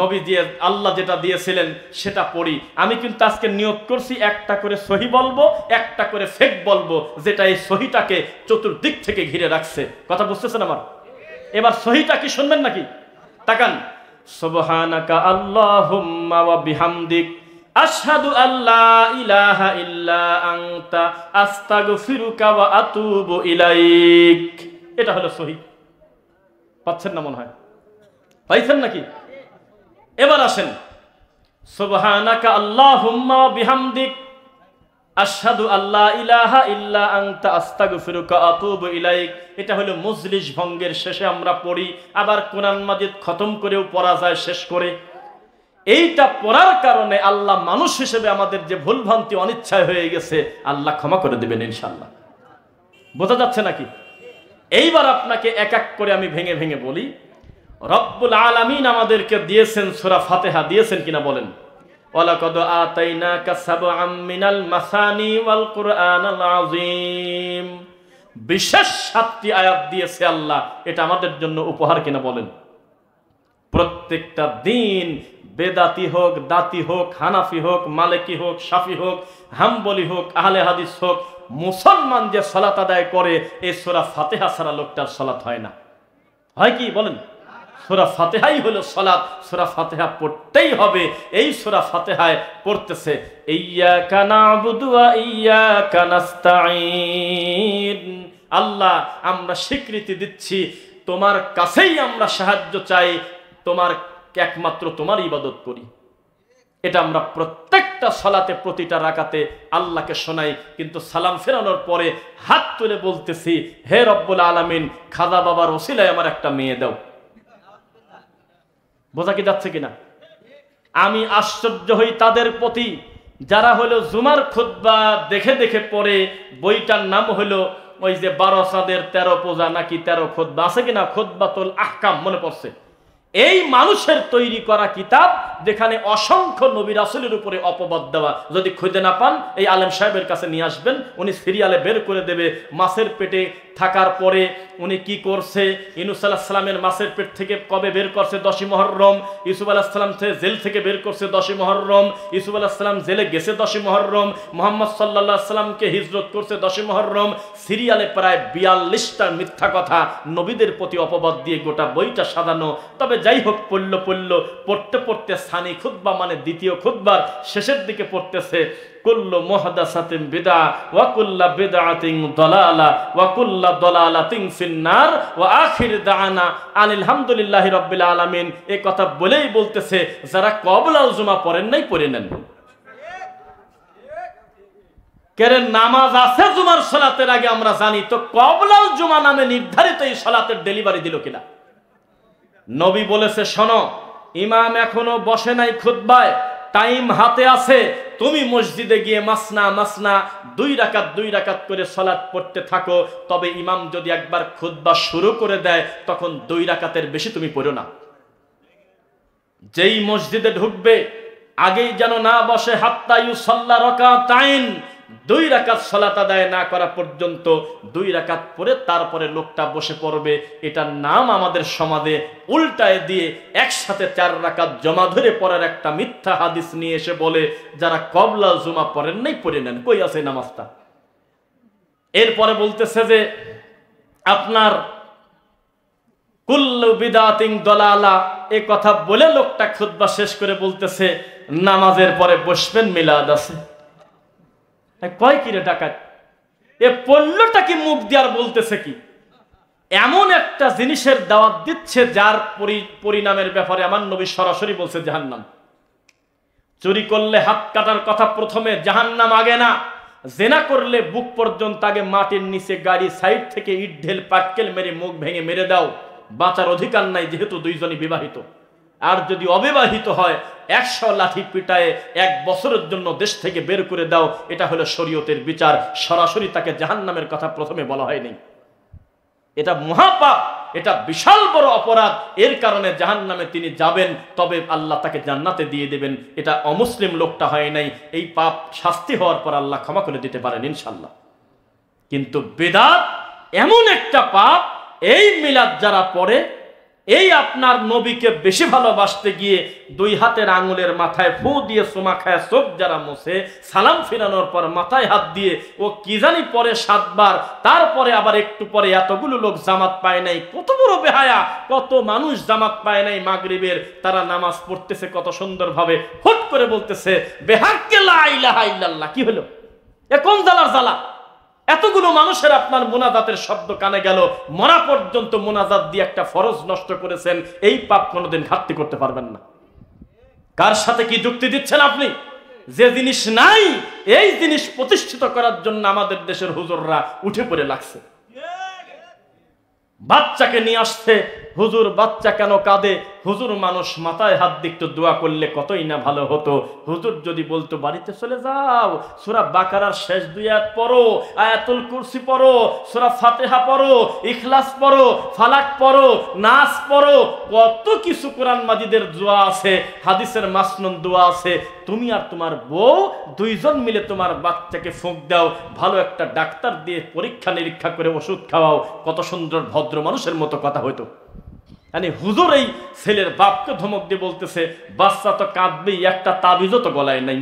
নবী দিয়ে আল্লাহ যেটা দিয়েছিলেন সেটা পড়ি। আমি কিন্তু আজকে নিয়ত করছি একটা করে সহি বলবো, একটা করে ফেক বলবো, যেটা এই সহিটাকে চতুর্দিক থেকে ঘিরে রাখছে। কথা বুঝতেছেন আমার? এবার সহিটা কি শুনবেন নাকি? তাকান, সুবহানাকা আল্লাহুম্মা ওয়া বিহামদিক আশহাদু আল্লা ইলাহা ইল্লা আনতা আস্তাগফিরুকা ওয়া আতুবু ইলাইক। এটা হলো সহি। পাচ্ছেন না মনে হয়? পাইছেন নাকি? এবার আসেন, সুবহানাকা আল্লাহুম্মা ওয়া বিহামদিক আশহাদু আল্লা ইলাহা ইল্লা আনতা আস্তাগফিরুকা ওয়া আতুবু ইলাইক। এটা হলো মজলিস ভঙ্গের শেষে আমরা পড়ি, আবার কোরআন মাজিদ খতম করেও পড়া যায় শেষ করে। এইটা পড়ার কারণে আল্লাহ মানুষ হিসেবে আমাদের যে ভুলভ্রান্তি অনিচ্ছায় হয়ে গেছে আল্লাহ ক্ষমা করে দেবেন ইনশাআল্লাহ। বোঝা যাচ্ছে নাকি? এইবার আপনাকে এক এক করে আমি ভেঙে ভেঙে বলি। রব্বুল আলামিন আমাদেরকে দিয়েছেন সূরা ফাতিহা, দিয়েছেন কিনা বলেন? ওয়ালাকাদ আতাইনাকা সাবআম মিনাল মাসানি ওয়াল কুরআনাল আযীম। বিশেষ 7টি আয়াত দিয়েছে আল্লাহ, এটা আমাদের জন্য উপহার কিনা বলেন? প্রত্যেকটা দিন বেদাতি হোক, দাতি হোক, হানাফি হোক, মালিকি হোক, শাফি হোক, হাম্বলি হোক, আহলে হাদিস হোক, মুসলমান যে সালাত আদায় করে এই সূরা ফাতিহা ছাড়া লোকটার সালাত হয় না। হয় কি বলেন? সূরা ফাতিহাই হলো সালাত। সূরা ফাতিহা পড়তেই হবে। এই সূরা ফাতিহায় পড়তেছে ইয়্যাকা না'বুদু ওয়া ইয়্যাকা নাস্তাঈন। আল্লাহ, আমরা স্বীকৃতি দিচ্ছি তোমার কাছেই আমরা সাহায্য চাই, তোমার একমাত্র তোমার ইবাদত করি। এটা আমরা প্রত্যেকটা সালাতে, প্রতিটা রাকাতে আল্লাহকে শোনাই। কিন্তু সালাম ফেরানোর পরে হাত তুলে বলতেছি, হে রব্বুল আলামিন, খাজা বাবার ওসিলায় আমার একটা মেয়ে দাও। বোঝা কি যাচ্ছে কিনা? আমি আশ্চর্য হই তাদের প্রতি যারা হলো জুমার খুতবা দেখে দেখে পড়ে। বইটার নাম হলো ওই যে 12 চাঁদের 13 পূজা নাকি 13 খুতবা আছে কিনা, খুতবাতুল আহকাম, মনে পড়ছে। এই মানুষের তৈরি করা কিতাব, যেখানে অসংখ্য নবী রাসূলের উপরে অপবাদ দেওয়া। যদি খুঁজে না পান এই আলেম সাহেবের কাছে নিয়ে আসবেন, উনি সিরিয়ালে বের করে দেবে। মাছের পেটে থাকার পরে উনি কি করছে, ইউনূস আলাইহিস সালামের মাছের পেট থেকে কবে বের করছে? 10ই মুহররম। ইউসুফ আলাইহিস সালাম জেল থেকে বের করছে 10ই মুহররম। ইউসুফ আলাইহিস সালাম জেলে গেছে 10ই মুহররম। মুহাম্মদ সাল্লাল্লাহু আলাইহি সাল্লামকে হিজরত করছে 10ই মুহররম। সিরিয়ালে প্রায় 42টা মিথ্যা কথা নবীদের প্রতি অপবাদ দিয়ে গোটা বইটা সাজানো। তবে যাই হোক, পড়তে পড়তে সানি খুতবা মানে দ্বিতীয় খুতবার শেষের দিকে পড়তেছে কুল্লু মুহদাসাতিন বিদআ ওয়া কুল্লু বিদআতিন দালালা ওয়া কুল্লু দালালাতিন ফিন্নার ওয়া আখির দাআনা আনিল হামদুলিল্লাহি রাব্বিল আলামিন। এই কথা বলেই বলতেছে যারা কবলাল জুমা পড়েন নাই পড়ে নেন। কেন নামাজ আছে জুমার সালাতের আগে আমরা জানি, তো কবলাল জুমা নামে নির্ধারিত এই সালাতের ডেলিভারি দিল কিনা? নবী বলেছে শোনো, ইমাম এখনো বসে নাই খুতবায়, টাইম হাতে আছে, তুমি মসজিদে গিয়ে মাসনা মাসনা 2 রাকাত করে সালাত পড়তে থাকো। তবে ইমাম যদি একবার খুতবা শুরু করে দেয় তখন 2 রাকাতের বেশি তুমি পড়ো না। যেই মসজিদে ঢুকবে আগেই যেন না বসে হাত্তা ইউসাল্লা রাকাতাইন, 2 রাকাত সালাত আদায় না করা পর্যন্ত 2 রাকাত পরে তারপরে লোকটা বসে পড়বে। এটার নাম আমাদের সমাজে উল্টায় দিয়ে একসাথে 4 রাকাত জমা ধরে পড়ার একটা মিথ্যা হাদিস নিয়ে এসে বলে যারা কবলা জুমা পড়েন নাই পড়ে নেন। কই আছে নামাজটা? এরপরে বলতেছে যে আপনার কুল্লু বিদআতিন দালালা, এই কথা বলে লোকটা খুতবা শেষ করে বলতেছে নামাজের পরে বসবেন, মিলাদ আছে। কয় কিরে ডাকাত, এ পড়লটা কি মুখ দিয়ে আর বলতেছে কি? এমন একটা জিনিসের দাওয়াত দিচ্ছে যার পরিণামের ব্যাপারে আমার নবী সরাসরি বলছে জাহান্নাম। চুরি করলে হাত কাটার কথা প্রথমে, জাহান্নাম আগে না। জেনা করলে বুক পর্যন্ত আগে, মাটির নিচে গাড়ি সাইড থেকে ইট ঢেল পাটকেল মেরে মুখ ভেঙে মেরে দাও, বাঁচার অধিকার নাই যেহেতু দুইজনই বিবাহিত। আর যদি অবিবাহিত হয় 100 লাঠি পিটায়ে 1 বছরের জন্য দেশ থেকে বের করে দাও। এটা হলো শরীয়তের বিচার। সরাসরি তাকে জাহান্নামের কথা প্রথমে বলা হয়নি। এটা মহাপাপ, এটা বিশাল বড় অপরাধ। এর কারণে জাহান্নামে তিনি যাবেন, তবে আল্লাহ তাকে জান্নাতে দিয়ে দেবেন। এটা অমুসলিম লোকটা হয় নাই। এই পাপ শাস্তি হওয়ার পর আল্লাহ ক্ষমা করে দিতে পারেন ইনশাল্লাহ। কিন্তু বিদআত এমন একটা পাপ, এই মিলাদ যারা পড়ে, এই আপনার নবীকে বেশি ভালোবাসতে গিয়ে 2 হাতের আঙুলের মাথায় ফু দিয়ে চুমা খায়, চোখ যারা মোছে, সালাম ফিরানোর পর মাথায় হাত দিয়ে ও কি জানি পরে 7 বার, তারপরে আবার একটু পরে এতগুলো লোক জামাত পায় নাই। কত বড় বেহায়া, কত মানুষ জামাত পায় নাই মাগরিবের, তারা নামাজ পড়তেছে কত সুন্দরভাবে। হুট করে বলতেছে বেহাক্কে লা ইলাহা ইল্লাল্লাহ। কি হলো? এ কোন জ্বালার জ্বালা? এতগুলো মানুষের আপনার মোনাজাতের শব্দ কানে গেল, মরা পর্যন্ত মোনাজাত দিয়ে একটা ফরজ নষ্ট করেছেন। এই পাপ কোনোদিন ঘাটতি করতে পারবেন না। কার সাথে কি যুক্তি দিচ্ছেন আপনি? যে জিনিস নাই এই জিনিস প্রতিষ্ঠিত করার জন্য আমাদের দেশের হুজুররা উঠে পড়ে লাগছে। বাচ্চাকে নিয়ে আসছে, হুজুর বাচ্চা কেন কাঁদে? হুজুর মানুষ মাথায় হাত দিকতো, দোয়া করলে কতই না ভালো হতো। হুজুর যদি বলতো বাড়িতে চলে যাও, সূরা বাকারার শেষ 2 আয়াত পড়ো, আয়াতুল কুরসি পড়ো, সূরা ফাতিহা পড়ো, ইখলাস পড়ো, ফালাক পড়ো, নাস পড়ো, কত কিছু কোরআন মাজিদের দোয়া আছে, হাদিসের মাসনুন দোয়া আছে। তুমি আর তোমার বউ 2 জন মিলে তোমার বাচ্চাকে ফুঁক দাও, ভালো একটা ডাক্তার দিয়ে পরীক্ষা নিরীক্ষা করে ওষুধ খাওয়াও, কত সুন্দর ভদ্র মানুষের মতো কথা হইতো। মানে হুজুর এই ছেলের বাপকে ধমক দিয়ে বলতেছে বাচ্চা তো কাঁদবেই, একটা তাবিজও তো গলায় নাই,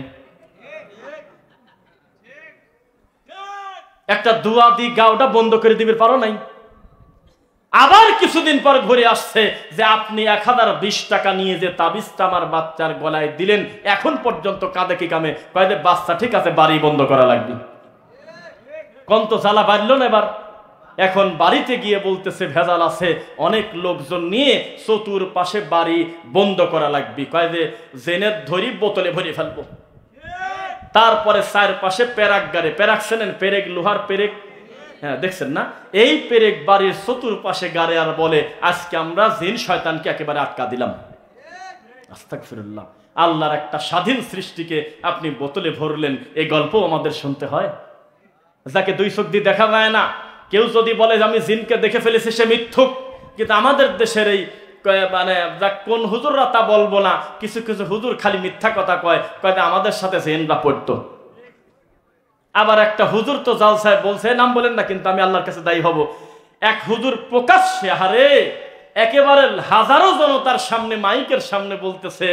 একটা দোয়া দি গাওটা বন্ধ করে দিবে পারো নাই। আবার কিছুদিন পর ঘুরে আসছে যে আপনি 1020 টাকা নিয়ে যে তাবিজটা আমার বাচ্চার গলায় দিলেন, এখন পর্যন্ত কাঁদে কি কামে? কয় যে বাচ্চা ঠিক আছে, বাড়ি বন্ধ করা লাগবে। কোন তো জ্বালা বাড়লো না এবার। এখন বাড়িতে গিয়ে বলতেছে ভেজাল আছে, অনেক লোকজন নিয়ে চতুর্পাশে বাড়ি বন্ধ করা লাগবে। কয় যে জেনের ধরি বোতলে ভরে ফেলবো, তারপরে 4 পাশে পেরাক গাড়ে, পেরাক চেনেন? পেরেক, লোহার পেরেক, হ্যাঁ দেখছেন না? এই পেরেক বাড়ির চতুর্পাশে গাড়ে আর বলে আজকে আমরা জিন শয়তানকে একেবারে আটকা দিলাম। আস্তাগফিরুল্লাহ। আল্লাহর একটা স্বাধীন সৃষ্টিকে আপনি বোতলে ভরলেন, এই গল্প আমাদের শুনতে হয়? যাকে 2 চোখ দিয়ে দেখা যায় না, কেউ যদি বলে আমি জিনকে দেখে ফেলেছি সে মিথ্যুক। কিন্তু আমাদের দেশের এই মানে কোন হুজুররা তা বলবো না, কিছু কিছু হুজুর খালি মিথ্যা কথা কয়, কয় আমাদের সাথে জিনরা পড়তো। আবার একটা হুজুর তো জালসায় বলছে, নাম বলেন না কিন্তু আমি আল্লাহর কাছে দায়ী হব, এক হুজুর প্রকাশ্যে হারে একেবারে হাজারো জনতার সামনে মাইকের সামনে বলতেছে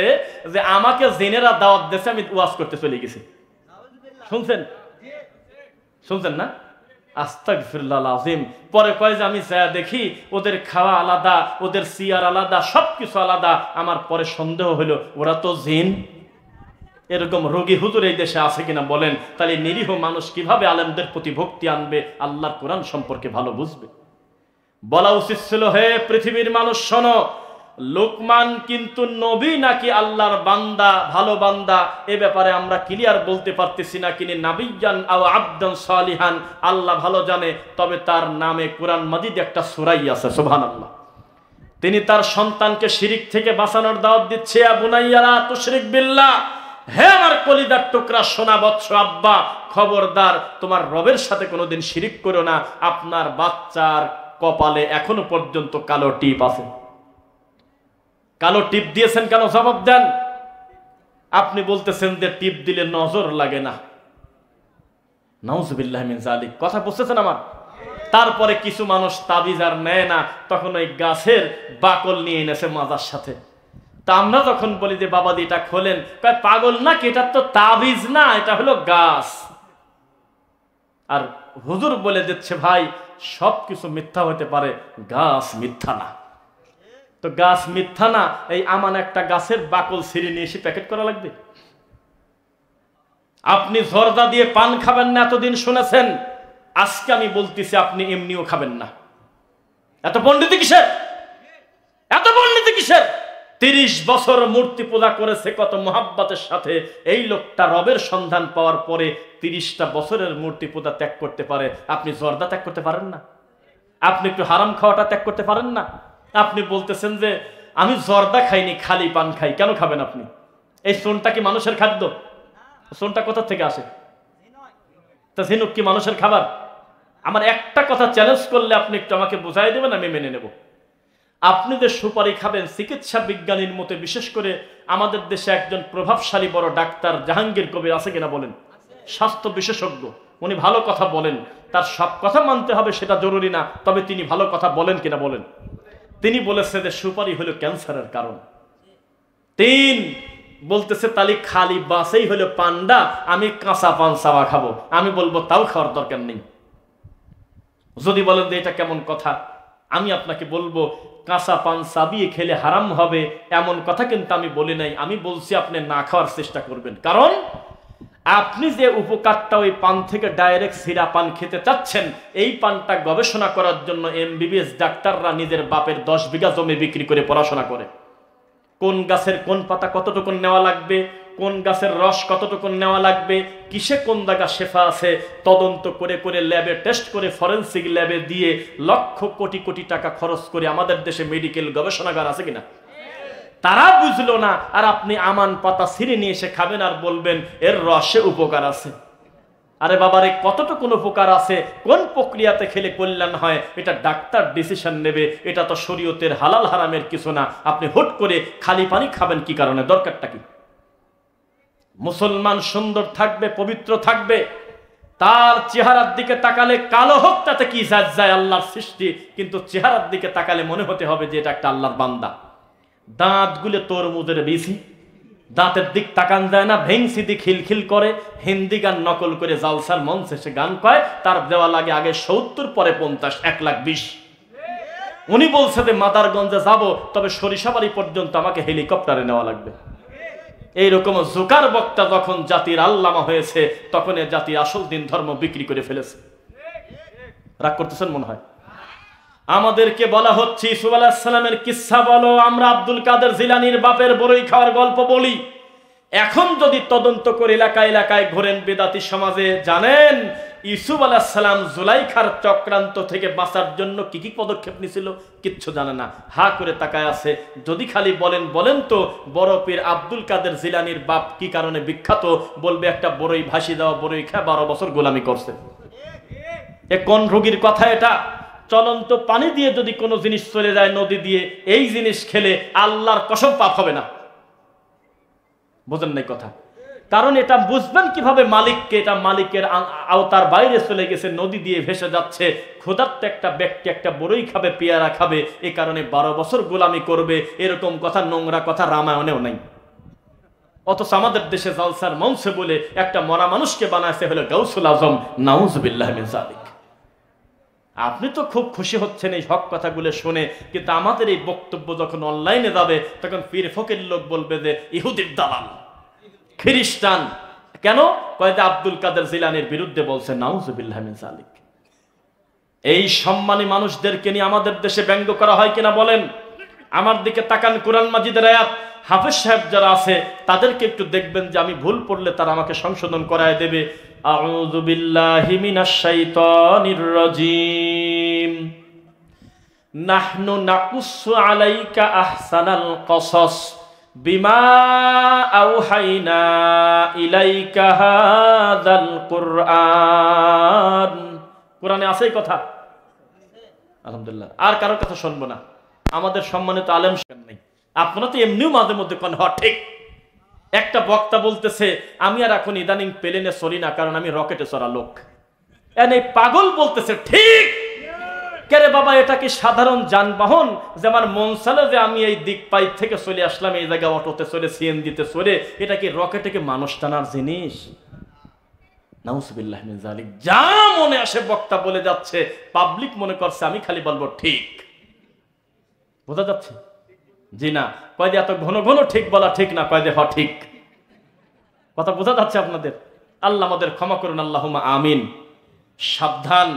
যে আমাকে জিনেরা দাওয়াত দিয়েছে, আমি ওয়াজ করতে চলে গেছি। শুনছেন? শুনছেন না? আস্তাগফিরুল্লাহ আযীম। পরে কয় যে আমি দেখি ওদের খাওয়া আলাদা, ওদের সিয়ার আলাদা, সবকিছু আলাদা। আমার পরে সন্দেহ হলো ওরা তো জিন। এরকম রোগী হুজুর এই দেশে আছে কিনা বলেন? তাহলে নিরীহ মানুষ কিভাবে আলেমদের প্রতি ভক্তি আনবে, আল্লাহর কোরআন সম্পর্কে ভালো বুঝবে? বলা উচিত ছিল, হে পৃথিবীর মানুষ শোনো, লোকমান কিন্তু নবী নাকি আল্লাহর বান্দা, ভালো বান্দা, এ ব্যাপারে আমরা ক্লিয়ার বলতে পারতেছি না। তিনি নাবিয়ান আও আবদান সালিহান, আল্লাহ ভালো জানে। তবে তার নামে কোরআন মাজিদে একটা সূরা আছে, সুবহানাল্লাহ। তিনি তার সন্তানকে শিরিক থেকে বাঁচানোর দাওয়াত দিচ্ছে। ইয়া বুনাইয়া লা তুশরিক বিল্লাহ, হে আমার কলিজার টুকরা সোনা বৎস আব্বা, খবরদার তোমার রবের সাথে কোনোদিন শিরিক করো না। আপনার বাচ্চার কপালে এখনো পর্যন্ত কালো টিপ আছে। কালো টিপ দিয়েছেন কেন? জবাব দেন। আপনি বলতেছেন যে টিপ দিলে নজর লাগে না। নাউযুবিল্লাহ মিন যালিক। কথা বুঝতেছেন আমার? তারপরে কিছু মানুষ তাবিজ আর নেয় না, তখন ওই গাছের বাকল নিয়ে এনেছে মাজার সাথে। তা আমরা যখন বলি যে বাবা এটা খোলেন, কয় পাগল নাকি, এটা তো তাবিজ না, এটা হলো গাছ। আর হুজুর বলে দিচ্ছে ভাই সবকিছু মিথ্যা হতে পারে, গাছ মিথ্যা না। তো গাছ মিথ্যা না, এই আমান একটা গাছের বাকল ছিঁড়ে নিয়ে এসে প্যাকেট করা লাগবে? আপনি জর্দা দিয়ে পান খাবেন না এতদিন শুনেছেন, আজকে আমি বলতেছি আপনি এমনিও খাবেন না। এত পণ্ডিতি কিসের? এত পণ্ডিতি কিসের? 30 বছর মূর্তি পূজা করেছে কত মহাব্বতের সাথে। এই লোকটা রবের সন্ধান পাওয়ার পরে 30টা বছরের মূর্তি পূজা ত্যাগ করতে পারে, আপনি জর্দা ত্যাগ করতে পারেন না? আপনি একটু হারাম খাওয়াটা ত্যাগ করতে পারেন না? আপনি বলতেছেন যে আমি জর্দা খাইনি, খালি পান খাই। কেন খাবেন আপনি? এই সোনটা কি মানুষের খাদ্য? সোনটা কোথা থেকে আসে? তা ঝিনুক কি মানুষের খাবার? আমার একটা কথা চ্যালেঞ্জ করলে আপনি একটু আমাকে বুঝাই দেবেন, আমি মেনে নেব। আপনি যে সুপারি খাবেন, চিকিৎসা বিজ্ঞানীর মতে, বিশেষ করে আমাদের দেশে একজন প্রভাবশালী বড় ডাক্তার জাহাঙ্গীর কবির আছে কিনা বলেন, স্বাস্থ্য বিশেষজ্ঞ, উনি ভালো কথা বলেন। তার সব কথা মানতে হবে সেটা জরুরি না, তবে তিনি ভালো কথা বলেন কিনা বলেন। তিনি বলেছে যে সুপারি হলো ক্যান্সারের কারণ। বলতেছে তাহলে খালি বাসেই হলো পান্ডা, আমি কাঁচা পান চাওয়া খাবো। আমি বলবো তাও খাওয়ার দরকার নেই। যদি বলেন যে এটা কেমন কথা, আমি আপনাকে বলবো কাঁচা পান চাবিয়ে খেলে হারাম হবে এমন কথা কিন্তু আমি বলি নাই। আমি বলছি আপনি না খাওয়ার চেষ্টা করবেন, কারণ আপনি যে উপকারটা ওই পান থেকে ডাইরেক্ট সিরা পান খেতে চাচ্ছেন, এই পানটা গবেষণা করার জন্য MBBS ডাক্তাররা নিজের বাপের 10 বিঘা জমি বিক্রি করে পড়াশোনা করে। কোন গাছের কোন পাতা কতটুকু নেওয়া লাগবে, কোন গাছের রস কতটুকু নেওয়া লাগবে, কিসে কোন জায়গা শেফা আছে, তদন্ত করে করে ল্যাবে টেস্ট করে ফরেনসিক ল্যাবে দিয়ে লক্ষ কোটি কোটি টাকা খরচ করে আমাদের দেশে মেডিকেল গবেষণাগার আছে কিনা? তারা বুঝলো না, আর আপনি আমান পাতা ছিঁড়ে নিয়ে এসে খাবেন আর বলবেন এর রসে উপকার আছে। আরে বাবারে, কতটুকু উপকার আছে, কোন প্রক্রিয়াতে খেলে কল্যাণ হয়, এটা ডাক্তার ডিসিশন নেবে। এটা তো শরীয়তের হালাল হারামের কিছু না। আপনি হুট করে খালি পানি খাবেন কি কারণে? দরকারটা কি? মুসলমান সুন্দর থাকবে, পবিত্র থাকবে, তার চেহারার দিকে তাকালে কালো হোক তাতে কি যায়, আল্লাহর সৃষ্টি, কিন্তু চেহারার দিকে তাকালে মনে হতে হবে যে এটা একটা আল্লাহর বান্দা। দাঁত গুলে তরমুজের বেশি, দাঁতের দিক তাকান যায় না, ভেংসি দিক খিলখিল করে, হিন্দি গান নকল করে জালসার মঞ্চে সে গান কয়, তার দেওয়া লাগে আগে 70 পরে 50, 1,20,000। উনি বলছে যে মাদারগঞ্জে যাব, তবে সরিষাবাড়ি পর্যন্ত আমাকে হেলিকপ্টারে নেওয়া লাগবে। এইরকম জোকার বক্তা যখন জাতির আল্লামা হয়েছে, তখন এ জাতি আসল দিন ধর্ম বিক্রি করে ফেলেছে। রাগ করতেছেন মনে হয়? আমাদেরকে বলা হচ্ছে ইউসুফ আলাইহিস সালামের কিসসা বলো, আমরা আব্দুল কাদের জিলানীর বাপের বড়ই খাওয়ার গল্প বলি। এখন যদি তদন্ত করে এলাকায় এলাকায় ঘোরেন বেদাতি সমাজে, জানেন ইউসুফ আলাইহিস সালাম জুলাইখার চক্রান্ত থেকে বাঁচার জন্য কি কি পদক্ষেপ নিয়েছিল? কিচ্ছু জানে না, হা করে তাকায় আছে। যদি খালি বলেন তো বড় পীর আব্দুল কাদের জিলানীর বাপ কি কারণে বিখ্যাত, বলবে একটা বড়ই ভাসি দেওয়া বড়ই খায় 12 বছর গোলামি করছে। এ কোন রোগীর কথা এটা? চলন্ত পানি দিয়ে যদি কোনো জিনিস চলে যায় নদী দিয়ে, এই জিনিস খেলে আল্লাহর কসম পাপ হবে না। বোঝেন নাই কথা? কারণ এটা বুঝবেন কিভাবে মালিককে, এটা মালিকের আওতার বাইরে চলে গেছে, নদী দিয়ে ভেসে যাচ্ছে। ক্ষুধার্ত একটা ব্যক্তি একটা বড়ই খাবে, পেয়ারা খাবে, এ কারণে 12 বছর গোলামি করবে, এরকম কথা, নোংরা কথা রামায়ণেও নাই। অথচ আমাদের দেশে জালসার মঞ্চে বলে একটা মরা মানুষকে বানাইছে হলো গাউসুল আজম, নাউজুবিল্লাহ মিন যালিক। আপনি তো খুব খুশি হচ্ছেন এই হক কথাগুলো শুনে, কিন্তু আমাদের এই বক্তব্য যখন অনলাইনে যাবে তখন পীর ফকির লোক বলবে যে ইহুদির দালাল, খ্রিস্টান। কেন? কয়েদে আব্দুল কাদের জিলানীর বিরুদ্ধে বলছে, নাউজুবিল্লাহ মিন যালিক। এই সম্মানী মানুষদেরকে নিয়ে আমাদের দেশে ব্যঙ্গ করা হয় কিনা বলেন? আমার দিকে তাকান, কোরআন মাজিদের আয়াত। হাফেজ সাহেব যারা আছে তাদেরকে একটু দেখবেন যে আমি ভুল পড়লে তারা আমাকে সংশোধন করায় দেবে। আউযু বিল্লাহি মিনাশ শাইতানির রাজীম। নাহনু নাকুসসু আলাইকা আহসানাল কসস বিমা আওহাইনা ইলাইকা হাযাল কুরআন। কোরআনে আছে এই কথা? আলহামদুলিল্লাহ। আর কারোর কথা শুনবো না। আমাদের সম্মানিত আলেম নেই, আপনারা তো এমনিও মাঝে মধ্যে কোন ঠিক। একটা বক্তা বলতেছে আমি আর এখন ইদানিং প্লেনে চড়ি না, কারণ আমি রকেটে চড়া লোক। এই পাগল বলতেছে ঠিক কেরে বাবা, এটা কি সাধারণ যানবাহন? যে আমার মন চালে যে আমি এই দিক পাইপ থেকে চলে আসলাম এই জায়গায় অটোতে চলে, সিএনজিতে চলে, এটা কি রকেটে কি মানুষ টানার জিনিস? নাউজুবিল্লাহ মিন যালিক। যা মনে আসে বক্তা বলে যাচ্ছে, পাবলিক মনে করছে আমি খালি বলবো ঠিক। বোঝা যাচ্ছে? জি না। কয়দে এত ঘন ঘন ঠিক বলা ঠিক না, কয়দে হ ঠিক। কথা বোঝা যাচ্ছে আপনাদের? আল্লাহ আমাদের ক্ষমা করুন, আল্লাহুম্মা আমিন। সাবধান।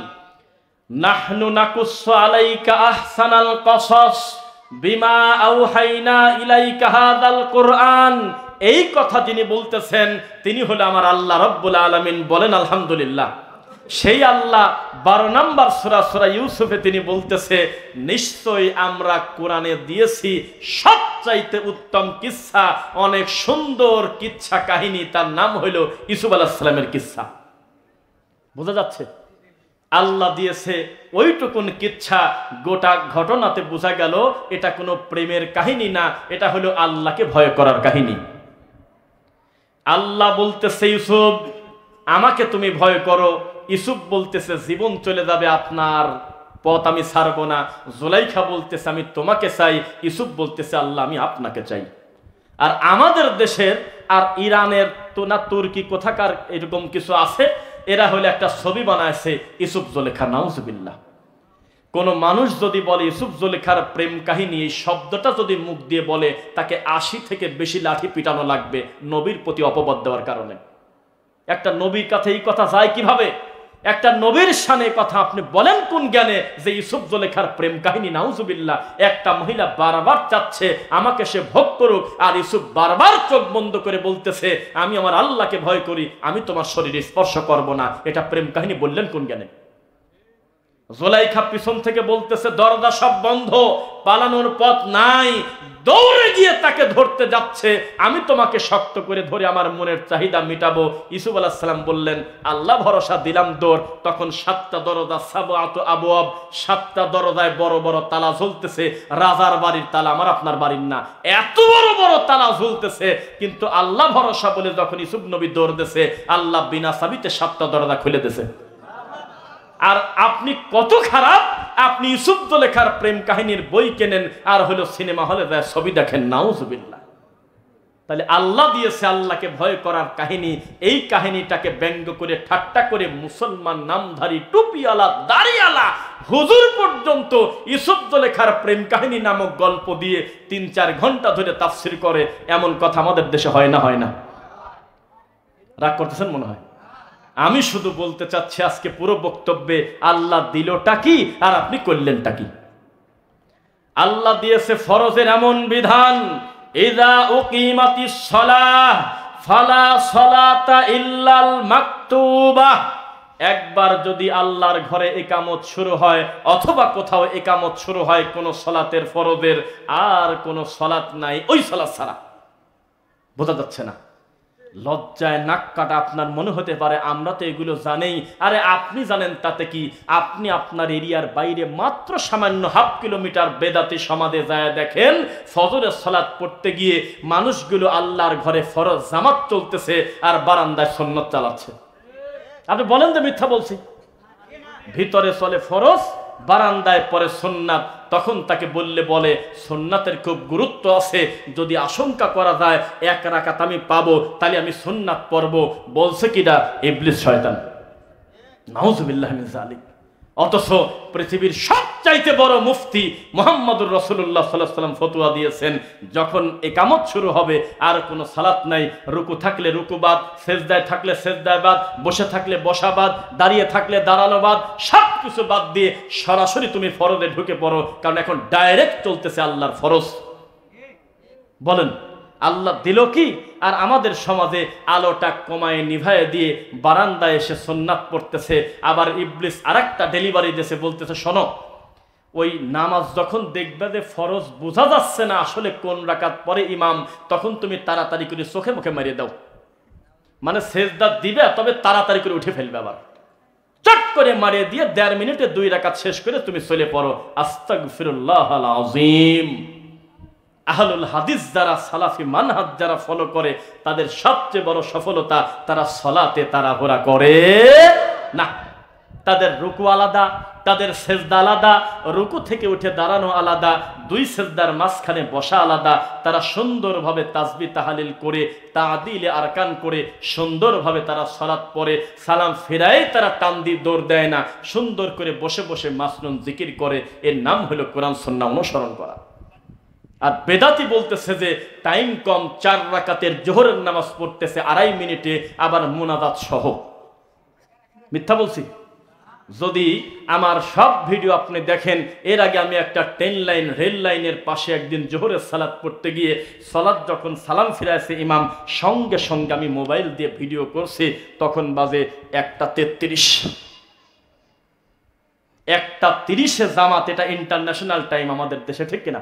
নাহনু নাকুসসু আলাইকা আহসানাল কসস বিমা আওহাইনা ইলাইকা হাযাল কুরআন। এই কথা যিনি বলতেছেন তিনি হলো আমার আল্লাহ রাব্বুল আলামিন। বলেন আলহামদুলিল্লাহ। সেই আল্লাহ 12 নম্বর সূরা সূরা ইউসুফে তিনি বলতেছে, নিশ্চয়ই আমরা কোরআনে দিয়েছি সবচাইতে উত্তম কিচ্ছা, অনেক সুন্দর কিচ্ছা কাহিনী, তার নাম হইল ইউসুফ আলাইহিস সালামের কিচ্ছা। বোঝা যাচ্ছে? আল্লাহ দিয়েছে ওইটুকুন কিচ্ছা। গোটা ঘটনাতে বোঝা গেল এটা কোনো প্রেমের কাহিনী না, এটা হলো আল্লাহকে ভয় করার কাহিনী। আল্লাহ বলতেছে ইউসুফ আমাকে তুমি ভয় করো। ইউসুফ বলতেছে জীবন চলে যাবে, আপনার পথ আমি ছাড়বো না। জুলাইখা বলতেছে আমি তোমাকে চাই। ইউসুফ বলতেছে আল্লাহ আমি আপনাকে চাই। আর আমাদের দেশের আর ইরানের তো না তুর্কি কোথাকার এরকম কিছু আছে, এরা হলো একটা ছবি বানাইছে ইউসুফ জুলেখা। নাউজুবিল্লাহ। কোন মানুষ যদি বলে ইউসুফ জুলেখার প্রেম কাহিনী, এই শব্দটা যদি মুখ দিয়ে বলে তাকে 80 থেকে বেশি লাঠি পিটানো লাগবে নবীর প্রতি অপবাদ দেওয়ার কারণে। একটা নবীর কাছে এই কথা যায় কিভাবে? একটা নবীর শানে কথা আপনি বলেন কোন জ্ঞানে যে ইউসুফ জুলেখার প্রেম কাহিনী? নাউজুবিল্লাহ। একটা মহিলা বারবার চাচ্ছে আমাকে সে ভোগ করুক, আর ইউসুফ বারবার চোখ বন্ধ করে বলতেছে আমি আমার আল্লাহকে ভয় করি, আমি তোমার শরীরে স্পর্শ করব না। এটা প্রেম কাহিনী বললেন কোন জ্ঞানে? জুলাইখা পিছন থেকে বলতেছে দরজা সব বন্ধ, পালানোর পথ নাই। দৌড়ে গিয়ে তাকে ধরতে যাচ্ছে, আমি তোমাকে শক্ত করে ধরে আমার মনের চাহিদা মিটাবো। ইউসুফ আলাইহিস সালাম বললেন আল্লাহ ভরসা, দিলাম দৌড়। তখন 7টা দরজা, সাবআতু আবওয়াব, 7টা দরজায় বড় বড় তালা ঝুলতেছে। রাজার বাড়ির তালা, আমার আপনার বাড়ির না। এত বড় বড় তালা ঝুলতেছে, কিন্তু আল্লাহ ভরসা বলে যখন ইউসুফ নবী দৌড় দিয়েছে, আল্লাহ বিনা চাবিতে 7টা দরজা খুলে দিয়েছে। আর আপনি কত খারাপ, আপনি ইউসুফ জুলেখার প্রেম কাহিনীর বই কেনেন আর হলো সিনেমা হলে যায় ছবি দেখেন। নাউজুবিল্লাহ। তাহলে আল্লাহ দিয়েছে আল্লাহকে ভয় করার কাহিনী। এই কাহিনীটাকে ব্যঙ্গ করে ঠাট্টা করে মুসলমান নামধারী টুপিওয়ালা দাড়িওয়ালা হুজুর পর্যন্ত ইউসুফ জুলেখার প্রেম কাহিনী নামক গল্প দিয়ে 3-4 ঘন্টা ধরে তাফসীর করে। এমন কথা আমাদের দেশে হয় না? হয় না? রাগ করতেছেন মনে হয়। আমি শুধু বলতে চাচ্ছি আজকে পুরো বক্তব্যে আল্লাহ দিলটা কি আর আপনি করলেনটা কি। আল্লাহ দিয়েছে ফরজের এমন বিধান, ইযা উকিমাতিস সালাহ ফালা সালাতা ইল্লাল মাকতুবা। একবার যদি আল্লাহর ঘরে ইকামত শুরু হয় অথবা কোথাও ইকামত শুরু হয় কোন সালাতের ফরজের, আর কোন সালাত নাই ওই সালাত ছাড়া। বোঝা যাচ্ছে না? লজ্জায় নাক কাটা। আপনার মনে হতে পারে আমরা তো এগুলো জানেই। আরে আপনি জানেন তাতে কি? আপনি আপনার এরিয়ার বাইরে মাত্র সামান্য হাফ কিলোমিটার বেদাতি সমাজে যায় দেখেন, ফজরের সালাত পড়তে গিয়ে মানুষগুলো আল্লাহর ঘরে ফরজ জামাত চলতেছে আর বারান্দায় সুন্নাত চালাচ্ছে। আপনি বলেন যে মিথ্যা বলছি? ভিতরে চলে ফরজ, বারান্দায় পরে সুন্নাত। তখন তাকে বলে সুন্নাতের খুব গুরুত্ব আছে, যদি আশঙ্কা করা যায় এক রাকাত আমি পাবো তাহলে আমি সুন্নাত পড়বো। বলছে কিনা? ইবলিস শয়তান, নাউজুবিল্লাহ মিন যালিক। অথচ পৃথিবীর সবচাইতে বড় মুফতি মুহাম্মদুর রাসূলুল্লাহ সাল্লাল্লাহু আলাইহি ওয়াসাল্লাম ফতোয়া দিয়েছেন, যখন ইকামত শুরু হবে আর কোনো সালাত নাই, রুকু থাকলে রুকু বাদ, সেজদায় থাকলে সেজদায় বাদ, বসে থাকলে বসা বাদ, দাঁড়িয়ে থাকলে দাঁড়ানো বাদ, সব কিছু বাদ দিয়ে সরাসরি তুমি ফরজে ঢুকে পড়ো, কারণ এখন ডাইরেক্ট চলতেছে আল্লাহর ফরজ। বলেন আল্লাহ দিল কি? আর আমাদের সমাজে আলোটা কমায় নিভায়ে দিয়ে বারান্দায় এসে সুন্নাত পড়তেছে। আবার ইবলিস আরেকটা ডেলিভারি দিয়েছে, বলতেছে শোনো, ওই নামাজ যখন দেখবে যে ফরজ বোঝা যাচ্ছে না আসলে কোন রাকাত পরে ইমাম, তখন তুমি তাড়াতাড়ি করে চোখে মুখে মারিয়ে দাও। মানে সেজদা দিবে তবে তাড়াতাড়ি করে উঠে ফেলবে, আবার চট করে মারিয়ে দিয়ে 1.5 মিনিটে 2 রাকাত শেষ করে তুমি চলে পড়ো আস্তাগফিরুল্লাহাল আযীম। আহলুল হাদিস যারা, সালাফি মানহাজ যারা ফলো করে, তাদের সবচেয়ে বড় সফলতা তারা সালাতে তাড়াহুড়া করে না। তাদের রুকু আলাদা, তাদের সেজদা আলাদা, রুকু থেকে উঠে দাঁড়ানো আলাদা, 2 সেজদার মাঝখানে বসা আলাদা। তারা সুন্দরভাবে তাসবিহ তাহলিল করে, তাদিলে আরকান করে সুন্দরভাবে তারা সালাত পড়ে, সালাম ফেরায় তারা টান দিয়ে দৌড় দেয় না, সুন্দর করে বসে বসে মাসনুন জিকির করে। এর নাম হলো কোরআন সুন্নাহ অনুসরণ করা। আর বেদাতি বলতেছে যে টাইম কম, 4 রাকাতের জোহরের নামাজ পড়তেছে 2.5 মিনিটে, আবার মুনাজাত সহ। মিথ্যা বলছি? যদি আমার সব ভিডিও আপনি দেখেন, এর আগে আমি একটা রেল লাইনের পাশে একদিন জোহরের সালাত পড়তে গিয়ে সালাত যখন সালাম ফিরাইছে ইমাম, সঙ্গে সঙ্গে আমি মোবাইল দিয়ে ভিডিও করছি, তখন বাজে 1:33। 1:30-এ জামাত, এটা ইন্টারন্যাশনাল টাইম আমাদের দেশে, ঠিক কিনা?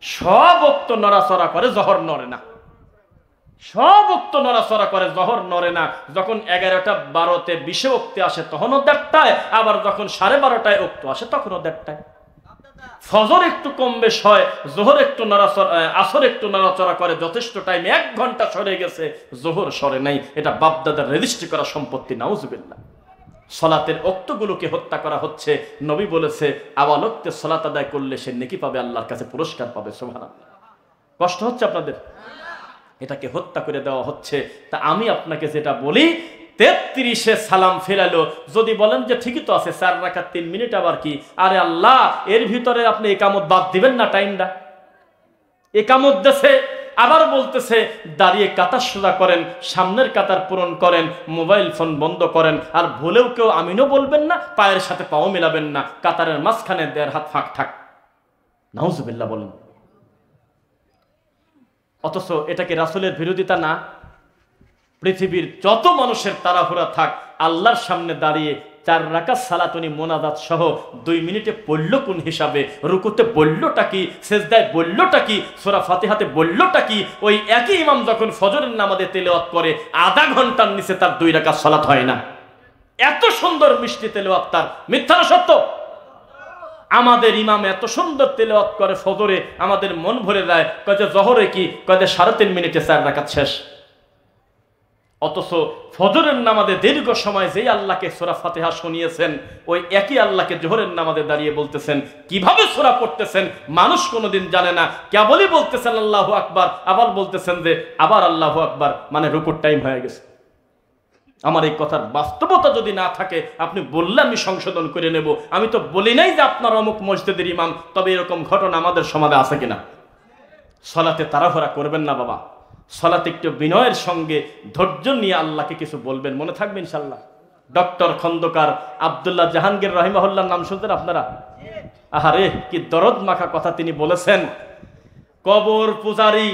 সব ওক্ত নড়াচড়া করে, জহর নড়ে না। সব ওক্ত নড়াচড়া করে, জহর নড়ে না। যখন 11টা 12তে 20 ওক্তে আসে তখনও 1:30টায়, আবার যখন 12:30টায় ওক্ত আসে তখনও 1:30টায়। ফজর একটু কম বেশ হয়, জোহর একটু নড়াচড়া, আসর একটু নড়াচড়া করে, যথেষ্ট টাইম। 1 ঘন্টা সরে গেছে, জোহর সরে নাই। এটা বাপদাদার রেজিস্ট্রি করা সম্পত্তি, নাউজুবিল্লাহ। সলাতের ওক্তগুলোকে হত্যা করা হচ্ছে। নবী বলেছে আওয়াল ওক্তে সলাত আদায় করলে সে নেকি পাবে, আল্লাহর কাছে পুরস্কার পাবে। সুবহানাল্লাহ। কষ্ট হচ্ছে আপনাদের? এটাকে হত্যা করে দেওয়া হচ্ছে। তা আমি আপনাকে যেটা বলি, 33-এ সালাম ফেরালো, যদি বলেন যে ঠিকই তো আছে 4 রাকাত 3 মিনিট, আবার কি? আরে আল্লাহ, এর ভিতরে আপনি একামত বাদ দিবেন না? টাইমটা একামত দেশে, আবার বলতেছে দাঁড়িয়ে কাতার সোজা করেন, সামনের কাতার পূরণ করেন, মোবাইল ফোন বন্ধ করেন। আর ভুলেও কেউ আমিনও বলবেন না, পায়ের সাথে পাও মেলাবেন না, কাতারের মাঝখানে 1.5 হাত ফাঁক থাক। নাউজুবিল্লাহ বলেন। অথচ এটা কি রাসূলের বিরোধিতা না? পৃথিবীর যত মানুষের তাড়াহুড়া থাক, আল্লাহর সামনে দাঁড়িয়ে 4 রাকাত সালাত উনি মোনাজাত সহ 2 মিনিটে পড়ল কোন হিসাবে? রুকুতে বললোটা কি? সেজদায় বললোটা কি? সূরা ফাতিহাতে বললোটা কি? ওই একই ইমাম যখন ফজরের নামাজে তেলাওয়াত করে, আধা ঘন্টার নিচে তার 2 রাকাত সালাত হয় না। এত সুন্দর মিষ্টি তেলাওয়াত তার। মিথ্যা না সত্য? আমাদের ইমাম এত সুন্দর তেলাওয়াত করে ফজরে, আমাদের মন ভরে যায়। কয় যে জোহরে কি? কয় যে 3.5 মিনিটে 4 রাকাত শেষ। অথচ ফজরের নামাজে দীর্ঘ সময় যেই আল্লাহকে সূরা ফাতিহা শুনিয়েছেন, ওই একই আল্লাহকে জোহরের নামাজে দাঁড়িয়ে বলতেছেন। কিভাবে সূরা পড়তেছেন মানুষ কোনোদিন জানে না, কেবলই বলতেছেন আল্লাহু আকবার, আবার বলতেছেন যে আবার আল্লাহু আকবার, মানে রুকুর টাইম হয়ে গেছে। আমার এই কথার বাস্তবতা যদি না থাকে, আপনি বললে আমি সংশোধন করে নেব। আমি তো বলি নাই যে আপনার অমুক মসজিদের ইমাম, তবে এরকম ঘটনা আমাদের সমাজে আছে কিনা? সলাতে তাড়াহুড়া করবেন না বাবা। সলাতে একটু বিনয়ের সঙ্গে ধৈর্য নিয়ে আল্লাহকে কিছু বলবেন, মনে থাকবে ইনশাল্লাহ। ডক্টর খন্দকার আব্দুল্লাহ জাহাঙ্গীর রাহিমাহুল্লাহর নাম শুনতেন আপনারা? আহারে কি দরদ মাখা কথা তিনি বলেছেন। কবর পূজারি,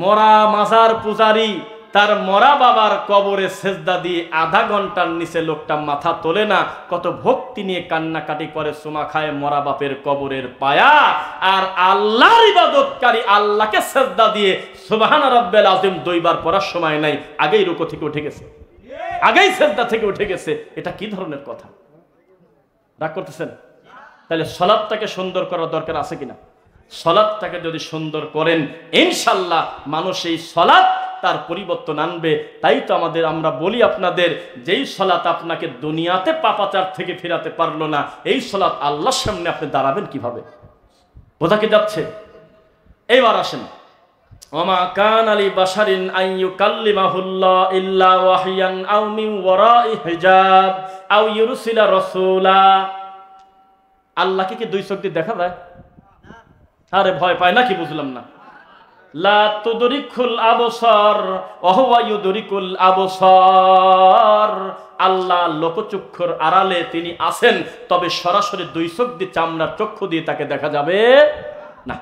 মরা মাজার পূজারি, তার মরা বাবার কবরে সেজদা দিয়ে আধা ঘন্টার নিচে লোকটা মাথা তোলে না, কত ভক্তি নিয়ে কান্নাকাটি করে, চুমা খায় মরা বাপের কবরের পায়া। আর আল্লাহর ইবাদতকারী আল্লাহকে সেজদা দিয়ে সুবহান রাব্বিল আযীম দুইবার পড়ার সময় নাই, আগেই রুকু থেকে উঠে গেছে, আগেই সেজদা থেকে উঠে গেছে। এটা কি ধরনের কথা? রাগ করতেছেন? তাহলে সালাতটাকে সুন্দর করার দরকার আছে কিনা? সালাতটাকে যদি সুন্দর করেন ইনশাআল্লাহ মানুষ এই সালাত তার পরিবর্তন আনবে। তাই তো আমরা বলি আপনাদের, যেই সালাত আপনাকে দুনিয়াতে পাপাচার থেকে ফেরাতে পারলো না, এই সালাত আল্লাহর সামনে আপনি দাঁড়াবেন কিভাবে? বোঝা কি যাচ্ছে? এইবার আসেন, ওমা কানা লি বাশারিন আন ইউকাল্লিমাহুল্লাহ ইল্লা ওয়াহইয়ান আও মিন ওয়ারাই হিজাব আও ইউরসিলা রাসূলা। আল্লাহকে কি দুই চোখ দিয়ে দেখা যায়? আরে ভয় পায় নাকি? বুঝলাম না। লা তুদরিকুল আবসার ওয়া হুয়া ইউদরিকুল আবসার। আল্লাহ লোকচক্ষুর আড়ালে তিনি আছেন, তবে সরাসরি দুই চোখ দিয়ে চামড়ার চক্ষু দিয়ে তাকে দেখা যাবে না।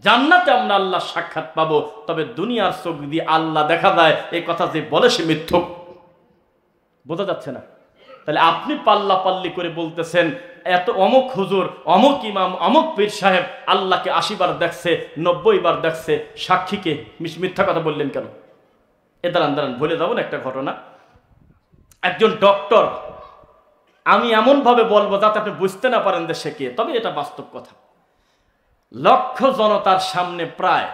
জান্নাতে আমরা আল্লাহ সাক্ষাৎ পাবো, তবে দুনিয়ার চোখ দিয়ে আল্লাহ দেখা যায়, এই কথা যে বলে সে মিথ্যুক। বোঝা যাচ্ছে না? তাহলে আপনি পাল্লা পাল্লি করে বলতেছেন এত অমুক হুজুর, অমুক ইমাম, অমুক পীর সাহেব আল্লাহকে 80 বার দেখছে, 90 বার দেখছে, সাক্ষীকে মিথ্যা কথা বললেন কেন? দাঁড়ান বলে যাবো না একটা ঘটনা। একজন ডক্টর, আমি এমন ভাবে বলবো যাতে আপনি বুঝতে না পারেন যে সে কে, তবে এটা বাস্তব কথা। লক্ষ জনতার সামনে প্রায়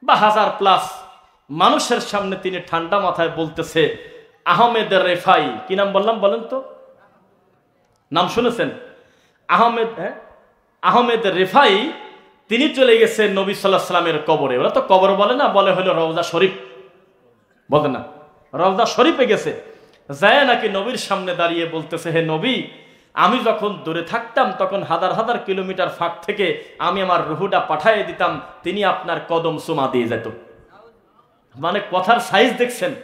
বা 1000+ মানুষের সামনে তিনি ঠান্ডা মাথায় বলতেছে, আহমেদ রেফাই, কি নাম বললাম বলেন তো? নাম শুনেছেন? আহমেদ রেফাই, তিনি চলে গেছে নবী সাল্লাল্লাহু আলাইহি ওয়াসাল্লামের কবরে। ওরা তো কবর বলে না, বলে হলো রওজা শরীফ, বলে না? রওজা শরীফে গেছে, যায় নাকি নবীর সামনে দাঁড়িয়ে বলতেছে, হে নবী, আমি যখন দূরে থাকতাম তখন হাজার হাজার কিলোমিটার ফাঁক থেকে আমি আমার রুহুটা পাঠিয়ে দিতাম, তিনি আপনার কদম চুমা দিয়ে যেত। মানে কথার সাইজ দেখছেন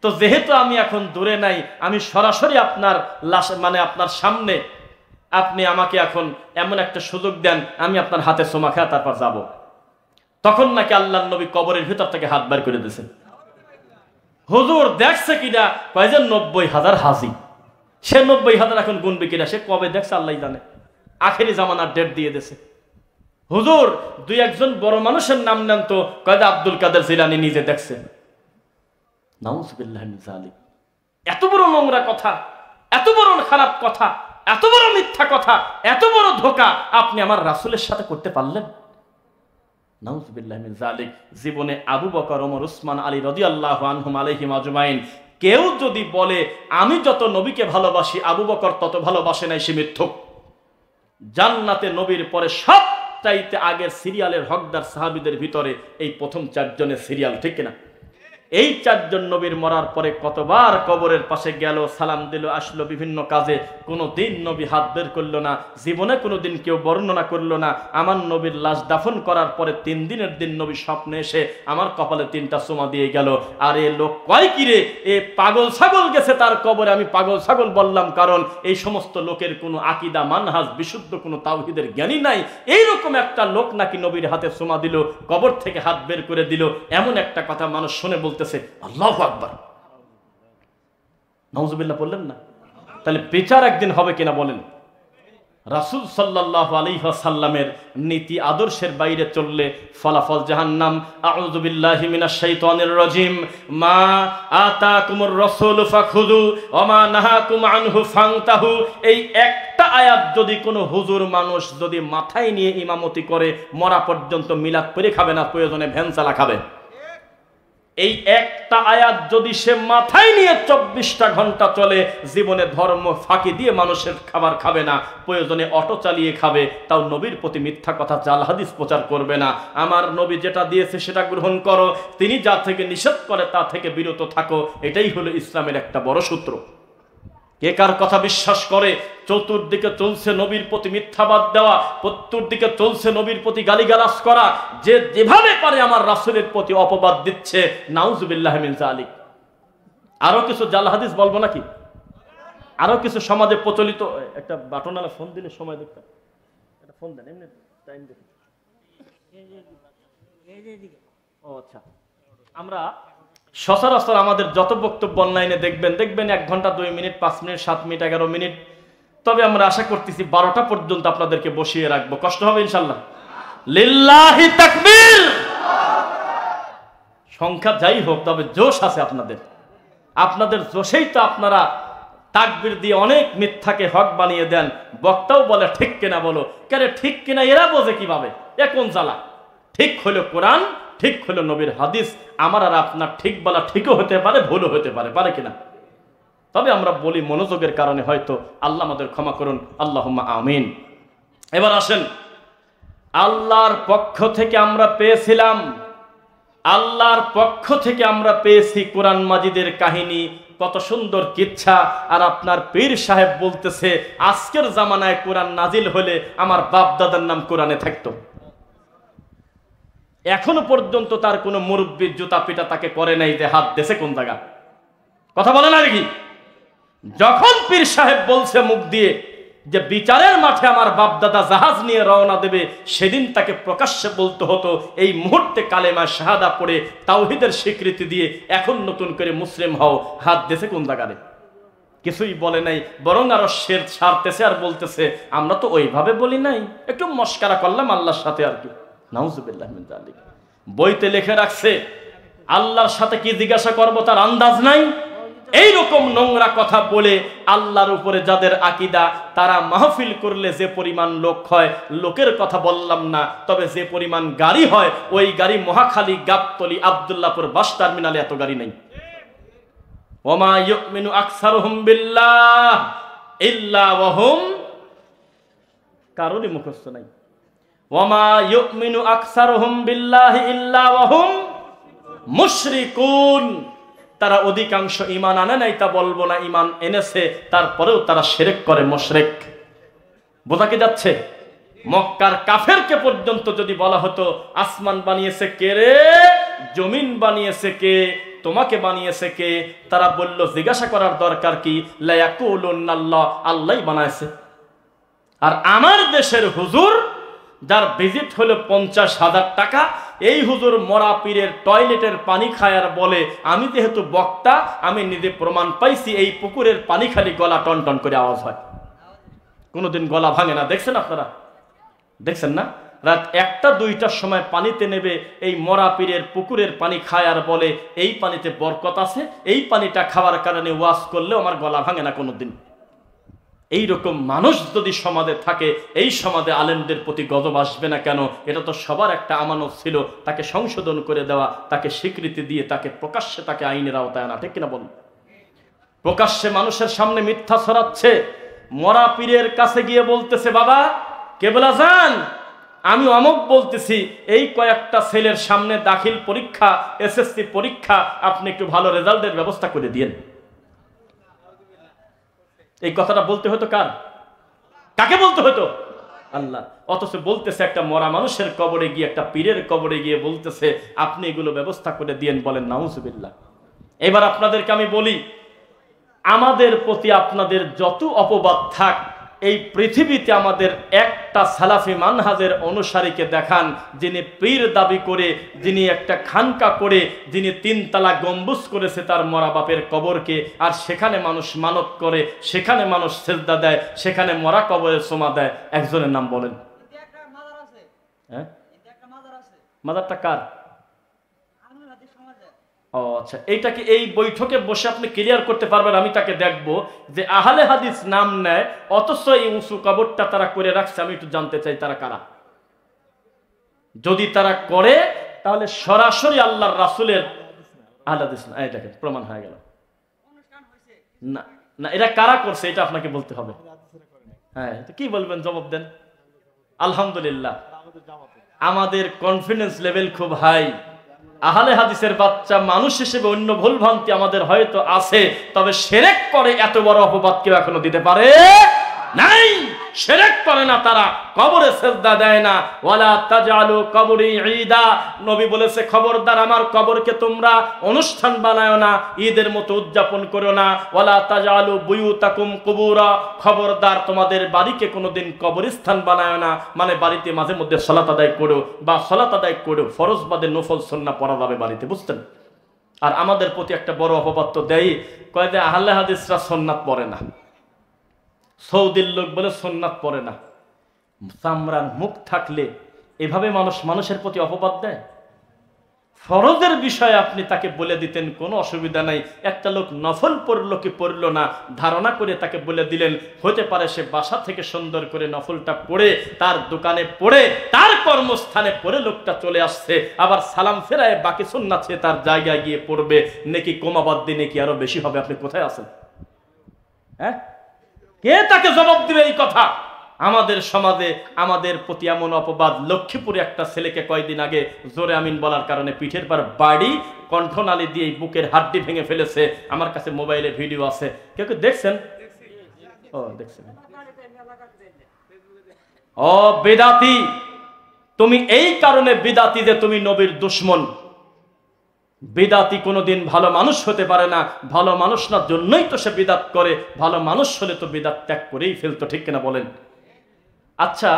তো? যেহেতু আমি এখন দূরে নাই, আমি সরাসরি আপনার লাশ, মানে আপনার সামনে, আপনি আমাকে এখন এমন একটা সুযোগ দেন, আমি আপনার হাতে চুমা খায় তারপর যাব। তখন নাকি আল্লাহর নবী কবরের ভিতর থেকে হাত বের করে দিয়েছেন। হুজুর দেখছে কিনা? কয় যে 90,000 হাজি। সে 90,000 এখন গুনবে কিনা, সে কবে দেখছে আল্লাহ জানে। আখেরি জামানার ডেট দিয়ে দিয়েছে। হুজুর 2-1 বড় মানুষের নাম নেন তো, কয় যে আব্দুল কাদের জিলানী নিজে দেখছে। নাউযুবিল্লাহি মিন যালিক। এত বড় নোংরা কথা, এত বড় খারাপ কথা, এত বড় মিথ্যা কথা, এত বড় ধোঁকা আপনি আমার রাসূলের সাথে করতে পারলেন? নাউযুবিল্লাহি মিন যালিক। জীবনে আবু বকর, ওমর, উসমান, আলী রাদিয়াল্লাহু আনহুম আলাইহিম আজমাইন, কেউ যদি বলে আমি যত নবীকে ভালোবাসি আবু বকর তত ভালোবাসে নাই, সে মিথ্যুক। জান্নাতে নবীর পরে সবচাইতে আগের সিরিয়ালের হকদার সাহাবীদের ভিতরে এই প্রথম 4 জনের সিরিয়াল, ঠিক কিনা? এই 4 জন নবীর মরার পরে কতবার কবরের পাশে গেল, সালাম দিল, আসলো বিভিন্ন কাজে, কোনোদিন নবী হাত বের করলো না। জীবনে কোনোদিন কেউ বর্ণনা করলো না আমার নবীর লাশ দাফন করার পরে 3 দিনের দিন নবী স্বপ্নে এসে আমার কপালে 3টা চুমা দিয়ে গেল। আর এ লোক কয় কিরে, এ পাগল ছাগল গেছে তার কবরে। আমি পাগল ছাগল বললাম কারণ এই সমস্ত লোকের কোনো আকীদা, মানহাজ, বিশুদ্ধ কোনো তাওহীদের জ্ঞানী নাই। এইরকম একটা লোক নাকি নবীর হাতে চুমা দিল, কবর থেকে হাত বের করে দিল, এমন একটা কথা মানুষ শুনে বলতেছে আল্লাহু আকবার। নাউযুবিল্লাহ বললেন না? তাহলে বিচার একদিন হবে কিনা বলেন? রাসূল সাল্লাল্লাহু আলাইহি ওয়াসাল্লামের নীতি আদর্শের বাইরে চললে ফলাফল জাহান্নাম। আউযু বিল্লাহি মিনাশ শাইতানির রাজিম। মা আতাকুমুর রাসূলু ফাখুযু ওয়া মা নাহাকুম আনহু ফান্তাহু। এই একটা আয়াত যদি কোনো হুজুর মানুষ যদি মাথায় নিয়ে ইমামতি করে, মরা পর্যন্ত মিলাদ পড়ে খাবে না, প্রয়োজনে ভ্যানচালা খাবে। এই একটা আয়াত যদি সে মাথায় নিয়ে 24টা ঘন্টা চলে, জীবনে ধর্ম ফাঁকি দিয়ে মানুষের খাবার খাবে না, প্রয়োজনে অটো চালিয়ে খাবে, তাও নবীর প্রতি মিথ্যা কথা, জাল হাদিস প্রচার করবে না। আমার নবী যেটা দিয়েছে সেটা গ্রহণ করো, তিনি যা থেকে নিষেধ করে তা থেকে বিরত থাকো। এটাই হলো ইসলামের একটা বড় সূত্র। কে কার কথা বিশ্বাস করে? চতুর্দিকে চলছে নবীর প্রতি মিথ্যাবাদ দেওয়া, চতুর্দিকে চলছে নবীর প্রতি গালিগালাজ করা। যে যেভাবে পারে আমার রাসূলের প্রতি অপবাদ দিচ্ছে। নাউযুবিল্লাহি মিন যালিক। আরো কিছু জাল হাদিস বলবো নাকি? আরো কিছু সমাজে প্রচলিত, একটা বাটনওয়ালা ফোন দিলে সময় দেখতাম, একটা ফোন দেন, এমনি টাইম দেখুন। ও আচ্ছা, আমরা সচরাচর আমাদের যত বক্তব্য অনলাইনে দেখবেন 1 ঘন্টা 2 মিনিট 5 মিনিট 7 মিনিট 11 মিনিট, তবে আমরা আশা করতেছি 12টা পর্যন্ত আপনাদেরকে বসিয়ে রাখবো। কষ্ট হবে ইনশাল্লাহ? লিল্লাহি তাকবীর। সংখ্যা যাই হোক, তবে জোশ আছে আপনাদের জোশেই তো আপনারা তাকবীর দিয়ে অনেক মিথ্যাকে হক বানিয়ে দেন। বক্তাও বলে ঠিক কিনা বলো, কেন ঠিক কিনা এরা বোঝে কিভাবে? এ কোন জ্বালা? ঠিক হলো কোরআন, ঠিক হলো নবীর হাদিস। আমার আর আপনার ঠিক বলা ঠিকও হতে পারে, ভুলও হতে পারে, পারে কিনা? তবে আমরা বলি মনোযোগের কারণে, হয়তো আল্লাহ আমাদের ক্ষমা করুন, আল্লাহুম্মা আমিন। এবার আসেন, আল্লাহর পক্ষ থেকে আমরা পেয়েছিলাম, আল্লাহর পক্ষ থেকে আমরা পেয়েছি কোরআন মাজিদের কাহিনী, কত সুন্দর কিচ্ছা। আর আপনার পীর সাহেব বলতেছে আজকের জামানায় কোরআন নাজিল হলে আমার বাপ দাদার নাম কোরআনে থাকতো। এখনো পর্যন্ত তার কোনো মুরব্বীর জুতা পিটা তাকে করে নাই যে হাত দেশে কোন জায়গা। কথা বলে না নাকি? যখন পীর সাহেব বলছে মুখ দিয়ে যে বিচারের মাঠে আমার বাপ দাদা জাহাজ নিয়ে রওনা দেবে, সেদিন তাকে প্রকাশ্যে বলতে হতো এই মুহূর্তে কালেমা শাহাদা পড়ে তাওহীদের স্বীকৃতি দিয়ে এখন নতুন করে মুসলিম হও। হাত দেশে কোন জায়গায়? কিছুই বলে নাই, বরং আরো শের ছাড়তেছে আর বলতেছে আমরা তো ওইভাবে বলি নাই, একটু মস্কারা করলাম আল্লাহর সাথে আর কি। নাউজুবিল্লাহ মিন যালিক। বইতে লিখে রাখছে আল্লাহর সাথে কি জিজ্ঞাসা করব তার আন্দাজ নাই। এইরকম নোংরা কথা বলে আল্লাহর উপরে যাদের আকীদা, তারা মাহফিল করলে যে পরিমাণ লোক হয়, লোকের কথা বললাম না, তবে যে পরিমাণ গাড়ি হয়, ওই গাড়ি মহাখালী, গাবতলী, আব্দুল্লাহপুর বাস টার্মিনালে এত গাড়ি নেই। ওমা ইউমিনু আকসারুহুম বিল্লাহ ইল্লা ওয়াহুম, কারোরই মুখস্থ নাই। ওমা ইউমিনু আকসারুহুম বিল্লাহি ইল্লা ওয়াহুম মুশরিকুন। তারা অধিকাংশ ঈমান আনে নাই তা বলবো না, ঈমান এনেছে, তারপরেও তারা শিরক করে, মুশরিক। বোঝা কি যাচ্ছে? মক্কার কাফেরকে পর্যন্ত যদি বলা হতো আসমান বানিয়েছে কে রে, জমিন বানিয়েছে কে, তোমাকে বানিয়েছে কে, তারা বলল জিজ্ঞাসা করার দরকার কি, লা ইয়াকুলুনাল্লাহ, আল্লাহই বানাইছে। আর আমার দেশের হুজুর যার ভিজিট হলো 50,000 টাকা, এই হুজুর মরা পীরের টয়লেটের পানি খায় আর বলে আমি যেহেতু বক্তা, আমি নিজে প্রমাণ পাইছি এই পুকুরের পানি খালি গলা টন টন করে আওয়াজ হয়, কোনোদিন গলা ভাঙে না। দেখছেন আপনারা? দেখছেন না? রাত 1টা 2টার সময় পানিতে নেবে, এই মরা পীরের পুকুরের পানি খায় আর বলে এই পানিতে বরকত আছে, এই পানিটা খাওয়ার কারণে ওয়াজ করলেও আমার গলা ভাঙে না কোনোদিন। এইরকম মানুষ যদি সমাজে থাকে, এই সমাজে আলেমদের প্রতি গজব আসবে না কেন? এটা তো সবার একটা আমানত ছিল, তাকে সংশোধন করে দেওয়া, তাকে স্বীকৃতি দিয়ে তাকে প্রকাশ্যে তাকে আইনের আওতায় আনা, ঠিক কিনা বল? প্রকাশ্যে মানুষের সামনে মিথ্যা ছড়াচ্ছে, মরা পীরের কাছে গিয়ে বলতেছে বাবা কেবলা যান, আমি অমুক বলতেছি, এই কয়েকটা ছেলের সামনে দাখিল পরীক্ষা, এসএসসি পরীক্ষা, আপনি একটু ভালো রেজাল্টের ব্যবস্থা করে দিয়েন। এই কথাটা বলতে হতো কার? কাকে বলতে হতো? আল্লাহ। অথচ বলতেছে একটা মরা মানুষের কবরে গিয়ে, একটা পীরের কবরে গিয়ে বলতেছে আপনি এগুলো ব্যবস্থা করে দিয়েন। বলেন নাউজুবিল্লাহ। এবার আপনাদেরকে আমি বলি, আমাদের প্রতি আপনাদের যত অপবাদ থাক, এই পৃথিবীতে আমাদের একটা সালাফি মানহাজের অনুসারীকে দেখান যিনি পীর দাবি করে, যিনি একটা খানকা করে, যিনি 3 তালা গম্বুজ করেছে তার মরা বাপের কবরকে, আর সেখানে মানুষ মানত করে, সেখানে মানুষ সেজদা দেয়, সেখানে মরা কবরে সোমা দেয়। একজনের নাম বলেন। হ্যাঁ, মাজারটা কার? ও আচ্ছা, এইটা কি এই বৈঠকে বসে আপনি ক্লিয়ার করতে পারবেন? আমি তাকে দেখবো যে আহলে হাদিস নাম নেয়, অথচ এই উঁচু কবরটা তারা করে রাখছে। আমি একটু জানতে চাই তারা কারা। যদি তারা করে তাহলে সরাসরি আল্লাহর রাসূলের আহলে হাদিস না, এটাকে প্রমাণ হয়ে গেল। না না, এটা কারা করছে এটা আপনাকে বলতে হবে। হ্যাঁ, কি বলবেন? জবাব দেন। আলহামদুলিল্লাহ, আমাদের কনফিডেন্স লেভেল খুব হাই। আহলে হাদিসের বাচ্চা মানুষ হিসেবে অন্য ভুল ভ্রান্তি আমাদের হয়তো আছে, তবে শিরক করে এত বড় অপবাদ কেউ এখনো দিতে পারে নাই। শিরক করে না তারা, কবরে সিজদা দেয় না। ওয়ালা তাজআলু কবরি ঈদা, নবী বলেছে খবরদার আমার কবরকে তোমরা অনুষ্ঠান বানায়ো না, ঈদের মতো উদযাপন করো না। ওয়ালা তাজআলু বুয়ুতাকুম কুবুরা, খবরদার তোমাদের বাড়িকে কোনোদিন কবরস্থান বানায়ো না। মানে বাড়িতে মাঝে মধ্যে সালাত আদায় করো, বা সালাত আদায় করো, ফরজ বাদে নফল সুন্নাহ পড়া যাবে বাড়িতে, বুঝছেন? আর আমাদের প্রতি একটা বড় অপবাদ তো দেয়, কয় যে আহলে হাদিসরা সুন্নাত পড়ে না, সৌদির লোক বলে সুন্নাত পড়ে না। চামড়ার মুখ থাকলে এভাবে মানুষের প্রতি অপবাদ দেয়? ফরজের বিষয়ে আপনি তাকে বলে দিতেন কোনো অসুবিধা নাই, একটা লোক নফল পড়লো কি পড়লো না ধারণা করে তাকে বলে দিলেন, হতে পারে সে বাসা থেকে সুন্দর করে নফলটা পড়ে তার দোকানে পড়ে তার কর্মস্থানে পড়ে লোকটা চলে আসছে, আবার সালাম ফেরায় বাকি সুন্নাত সে তার জায়গায় গিয়ে পড়বে, নেকি কমাবাদ দিনে কি আরো বেশি হবে? আপনি কোথায় আছেন? হ্যাঁ, কে তাকে জবাব দিবে এই কথা? আমাদের সমাজে আমাদের প্রতি এমন অপবাদ। লক্ষ্মীপুরে একটা ছেলেকে কয়েকদিন আগে জোরে আমিন বলার কারণে পিঠের পর বাড়ি কণ্ঠনালী দিয়ে বুকের হাড্ডি ভেঙে ফেলেছে। আমার কাছে মোবাইলে ভিডিও আছে, কেউ কেউ দেখছেন? ও দেখছেন। ও বেদাতি, তুমি এই কারণে বিদাতি যে তুমি নবীর দুশ্মন। বিদাতি কোনোদিন ভালো মানুষ হতে পারে না, ভালো মানুষ না জন্যই তো সে বিদাত করে, ভালো মানুষ হলে তো বিদাত ত্যাগ করেই ফেলতো, ঠিক কিনা বলেন? আচ্ছা,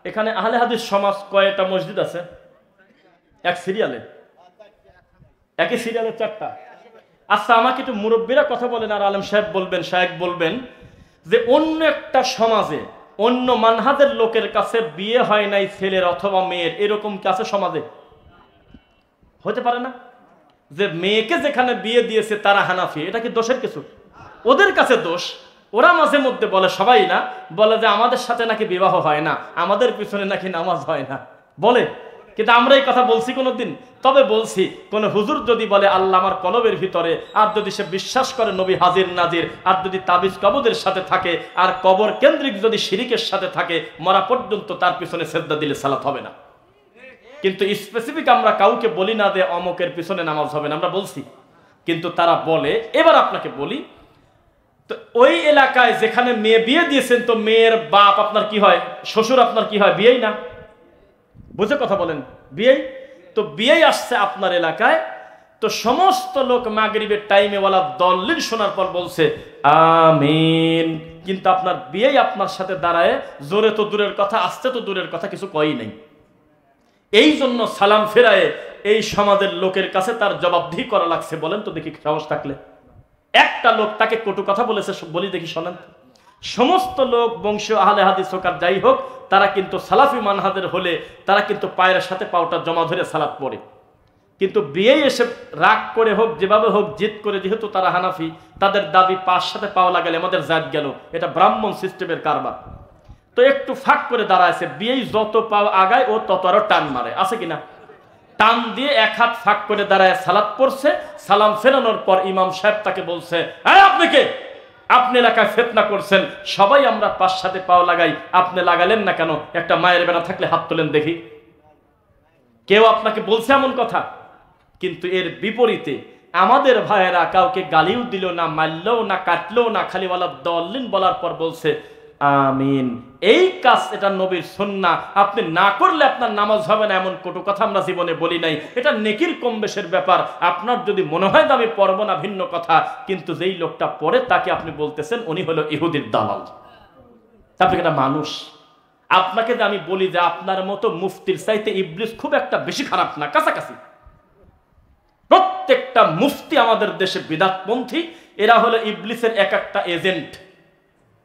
এখানে আহলে হাদিস সমাজ কয়টা মসজিদ আছে? এক সিরিয়ালে, একই সিরিয়ালে 4টা। আচ্ছা, আমাকে একটু মুরব্বীরা কথা বলেন আর আলেম সাহেব বলবেন, শায়েখ বলবেন যে অন্য একটা সমাজে অন্য মানহাজের লোকের কাছে বিয়ে হয় নাই ছেলের অথবা মেয়ের, এরকম কি আছে সমাজে? হতে পারে না? যে মেয়েকে যেখানে বিয়ে দিয়েছে তারা হানাফি, এটা কি দোষের কিছু? ওদের কাছে দোষ। ওরা মাঝে মধ্যে বলে, সবাই না, বলে যে আমাদের সাথে নাকি বিবাহ হয় না, আমাদের পিছনে নাকি নামাজ হয় না বলে। কিন্তু আমরা এই কথা বলছি কোনোদিন? তবে বলছি, কোন হুজুর যদি বলে আল্লাহ আমার কলবের ভিতরে, আর যদি সে বিশ্বাস করে নবী হাজির নাজির, আর যদি তাবিজ কবরের সাথে থাকে, আর কবর কেন্দ্রিক যদি শিরিকের সাথে থাকে, মরা পর্যন্ত তার পিছনে সেজদা দিলে সালাত হবে না। কিন্তু স্পেসিফিক আমরা কাউকে বলি না যে অমকের পিছনে নামাজ হবে না, আমরা বলছি। কিন্তু তারা বলে, এবার আপনাকে বলি, তো ওই এলাকায় যেখানে মেয়ে বিয়ে দিয়েছেন, তো মেয়ের বাপ আপনার কি হয়? শ্বশুর আপনার কি হয়? বিয়েই না? বুঝে কথা বলেন, বিয়েই তো। বিয়েই আসছে আপনার এলাকায়, তো সমস্ত লোক মাগরিবের টাইমে ওয়ালা দল্লিন শোনার পর বলছে আমিন, কিন্তু আপনার বিয়েই আপনার সাথে দাঁড়ায় জোরে তো দূরের কথা, আসতে তো দূরের কথা, কিছু কয়ই নাই। এই জন্য সালাম ফেরায় এই সমাজের লোকের কাছে তার জবাবদিহি করা লাগছে। বলেন তো দেখি, সাহস থাকলে। একটা লোক তাকে কটু কথা বলেছে, বলি দেখি, শোনেন। সমস্ত লোক বংশীয় আহলে হাদিস হোক আর যাই হোক, তারা কিন্তু সালাফি মানহাজের হলে তারা কিন্তু পায়ের সাথে পাওটা জমা ধরে সালাত পড়ে। কিন্তু বিয়ে এসে রাগ করে হোক, যেভাবে হোক জিদ করে, যেহেতু তারা হানাফি, তাদের দাবি পাঁচ সাথে পাও লাগালে আমাদের জাত গেল, এটা ব্রাহ্মণ সিস্টেমের কারবার। তো একটু ফাঁক করে দাঁড়াইছে, বিয়ে যত পাও আগায় ও তত আরো টান মারে, আছে কিনা? টান দিয়ে এক হাত ফাঁক করে দাঁড়ায় সালাত পড়ছে। সালাম ফেরানোর পর ইমাম সাহেব তাকে বলছে, হ্যাঁ আপনি কে? আপনি এলাকায় ফিতনা করছেন, সবাই আমরা পাঁচ সাথে পাও লাগাই, আপনি লাগালেন না কেন? একটা মায়ের বেনা থাকলে হাত তোলেন দেখি। কেউ আপনাকে বলছে এমন কথা? কিন্তু এর বিপরীতে আমাদের ভাইয়েরা কাউকে গালিও দিল না, মারলেও না, কাটলেও না, খালি ওয়ালা দল্লিন বলার পর বলছে আমিন। এই কাজ এটা নবীর সুন্নাহ, আপনি না করলে আপনার নামাজ হবে না, এমন কটু কথা আমরা জীবনে বলি নাই। এটা নেকির কম বেশের ব্যাপার। আপনার যদি মনে হয় আমি পড়বো না, ভিন্ন কথা, কিন্তু যেই লোকটা পড়ে তাকে আপনি বলতেছেন উনি হলো ইহুদির দালাল। আপনি একটা মানুষ, আপনাকে যে আমি বলি যে আপনার মতো মুফতির চাইতে ইবলিস খুব একটা বেশি খারাপ না, কাছাকাছি। প্রত্যেকটা মুফতি আমাদের দেশে বিদআতপন্থী, এরা হলো ইবলিসের এক একটা এজেন্ট।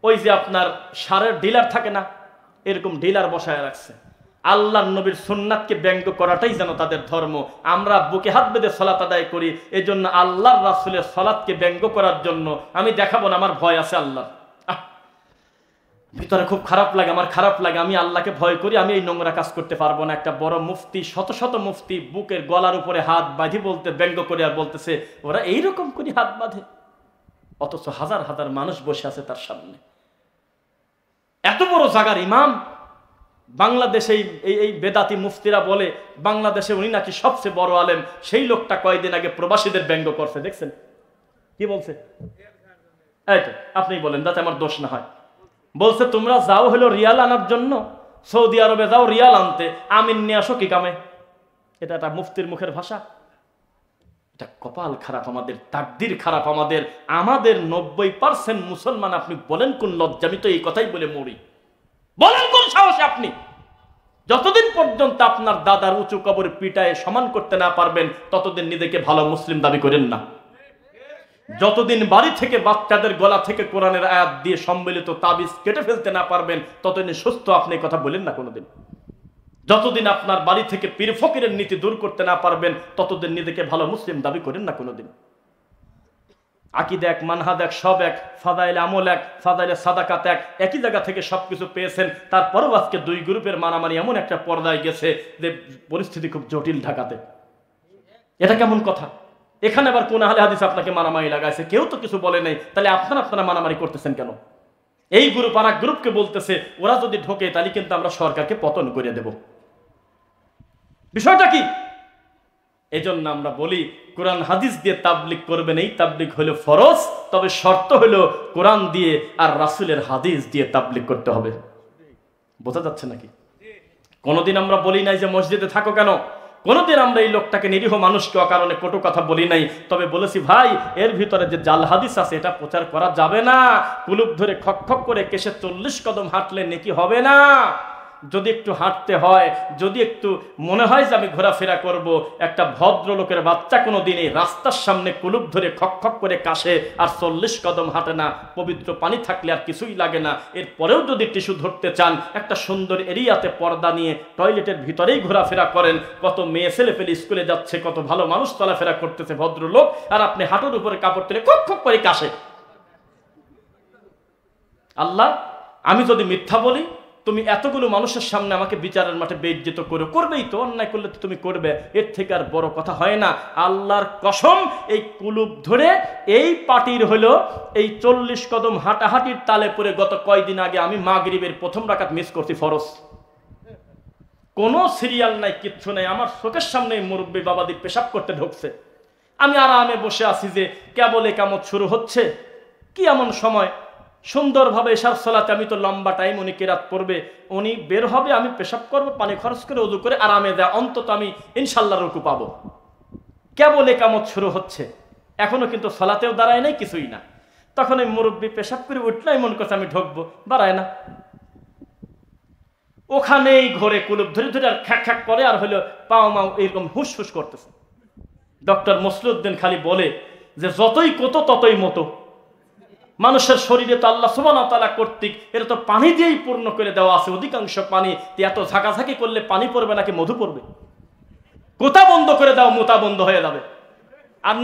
ওই যে আপনার সারের ডিলার থাকে না, এরকম ডিলার বসায় রাখছে। আল্লাহ নবীর সুন্নাতকে ব্যঙ্গ করাটাই যেন তাদের ধর্ম। আমরা বুকে হাত বেঁধে সালাত আদায় করি, এই জন্য আল্লাহর রাসূলের সালাতকে ব্যঙ্গ করার জন্য আমি দেখাবো না, আমার ভয় আছে আল্লাহ। ভিতরে খুব খারাপ লাগে, আমার খারাপ লাগে, আমি আল্লাহকে ভয় করি, আমি এই নোংরা কাজ করতে পারবো না। একটা বড় মুফতি, শত শত মুফতি বুকের গলার উপরে হাত বাঁধি বলতে ব্যঙ্গ করে আর বলতেছে ওরা এইরকম করে হাত বাঁধে, অথচ হাজার হাজার মানুষ বসে আছে তার সামনে। এত বড় জায়গার ইমাম, বাংলাদেশে এই বেদাতি মুফতিরা বলে বাংলাদেশে উনি নাকি সবচেয়ে বড় আলেম। সেই লোকটা কয়েকদিন আগে প্রবাসীদের ব্যঙ্গ করছে, দেখছেন কি বলছে? এই তো আপনি বলেন যাতে আমার দোষ না হয়। বলছে তোমরা যাও হলো রিয়াল আনার জন্য, সৌদি আরবে যাও রিয়াল আনতে, আমিন নিয়ে আসো কি কামে? এটা একটা মুফতির মুখের ভাষা। এটা কপাল খারাপ আমাদের, তাকদির খারাপ আমাদের। আমাদের 90% মুসলমান, আপনি বলেন কোন লজ্জা? আমি তো এই কথাই বলে মরি। বলেন কোন সাহসে আপনি যতদিন পর্যন্ত আপনার দাদার উঁচু কবর পিটায় সমান করতে না পারবেন ততদিন নিজেকে ভালো মুসলিম দাবি করেন না। যতদিন বাড়ি থেকে বাচ্চাদের গলা থেকে কোরআনের আয়াত দিয়ে সম্মিলিত তাবিজ কেটে ফেলতে না পারবেন ততদিন সুস্থ আপনি কথা বলেন না কোনোদিন। যতদিন আপনার বাড়ি থেকে পীর ফকিরের নীতি দূর করতে না পারবেন ততদিন নিজেকে ভালো মুসলিম দাবি করেন না কোনোদিন। আকীদা এক, মানহাজ এক, সব এক, ফাদাইলে আমল এক, ফাদাইলে সাদাকাত এক, একই জায়গা থেকে সবকিছু পেয়েছেন। তারপরেও আজকে দুই গ্রুপের মারামারি এমন একটা পর্দায় গেছে যে পরিস্থিতি খুব জটিল ঢাকাতে। এটা কেমন কথা? এখানে আবার কোন আহলে হাদিস আপনাকে মারামারি লাগাইছে? কেউ তো কিছু বলে নাই, তাহলে আপনারা মারামারি করতেছেন কেন? এই গ্রুপ আর এক গ্রুপকে বলতেছে ওরা যদি ঢোকে তাহলে কিন্তু আমরা সরকারকে পতন করে দেব। বিষয়টা কি? এজন্য আমরা বলি কোরআন হাদিস দিয়ে তাবলিগ করবেন, এই তাবলিগ হলো ফরজ, তবে শর্ত হলো কোরআন দিয়ে আর রাসূলের হাদিস দিয়ে তাবলিগ করতে হবে। বোঝা যাচ্ছে নাকি? কোনোদিন আমরা বলি নাই যে মসজিদে থাকো কেন, কোনোদিন আমরা এই লোকটাকে, নিরীহ মানুষকে অকারণে কটু কথা বলি নাই। তবে বলেছি ভাই এর ভিতরে যে জাল হাদিস আছে এটা প্রচার করা যাবে না। কুলুপ ধরে খক খক করে কেশে 40 কদম হাঁটলে নেকি হবে না। যদি একটু হাঁটতে হয়, যদি একটু মনে হয় যে আমি ঘোরাফেরা করব, একটা ভদ্রলোকের বাচ্চা কোনো দিনই রাস্তার সামনে কুলুপ ধরে খক খক করে কাশে আর 40 কদম হাঁটে না। পবিত্র পানি থাকলে আর কিছুই লাগে না। এরপরেও যদি টিস্যু ধরতে চান, একটা সুন্দর এরিয়াতে পর্দা নিয়ে টয়লেটের ভিতরেই ঘোরাফেরা করেন। কত মেয়ে ছেলে পেলে স্কুলে যাচ্ছে, কত ভালো মানুষ চলাফেরা করতেছে, ভদ্রলোক, আর আপনি হাঁটুর উপরে কাপড় তুলে খক খক করে কাশে। আল্লাহ, আমি যদি মিথ্যা বলি, তুমি এতগুলো মানুষের সামনে আমাকে বিচারের মাঠে বেইজ্জত করবেই তো, অন্যায় করলে তো তুমি করবে, এর থেকে আর বড় কথা হয় না। আল্লাহর কসম, এই কুলুপ ধরে এই পার্টির হলো এই 40 কদম হাঁটাহাঁটির তালে পরে গত কয়দিন আগে আমি মাগরিবের প্রথম রাকাত মিস করছি, ফরজ। কোনো সিরিয়াল নাই, কিচ্ছু নাই, আমার চোখের সামনে মুরব্বী বাবাদি পেশাব করতে ঢুকছে। আমি আরামে বসে আছি যে কেবল একামত শুরু হচ্ছে, কি এমন সময় সুন্দরভাবে এশার সালাতে, আমি তো লম্বা টাইম, উনি কেরাত পড়বে, উনি বের হবে, আমি পেশাব করব, পানি খরচ করে ওযু করে আরামে দেয়, অন্তত আমি ইনশাল্লাহ রুকু পাবো। কেবল একামত শুরু হচ্ছে, এখনো কিন্তু সালাতেও দাঁড়ায় নাই, কিছুই না। তখন এই মুরব্বী পেশাব করে উঠলাই মন করছে আমি ঢুকবো, দাঁড়ায় না, ওখানেই ঘরে কুলুপ ধরে ধরে আর খ্যাক খ্যাক করে, আর হলো পাও মাও এরকম হুস হুস করতেছে। ডক্টর মসলিউদ্দিন খালি বলে যে যতই কত ততই মতো। মানুষের শরীরে তো আল্লাহ সুবহানাহু ওয়া তাআলা কর্তৃক এটা তো পানি দিয়েই পূর্ণ করে দেওয়া আছে, অধিকাংশ পানি। এত ঝাঁকাঝাঁকি করলে পানি পড়বে নাকি মধু পড়বে? কোথা বন্ধ করে দাও, মোতা বন্ধ হয়ে যাবে। আর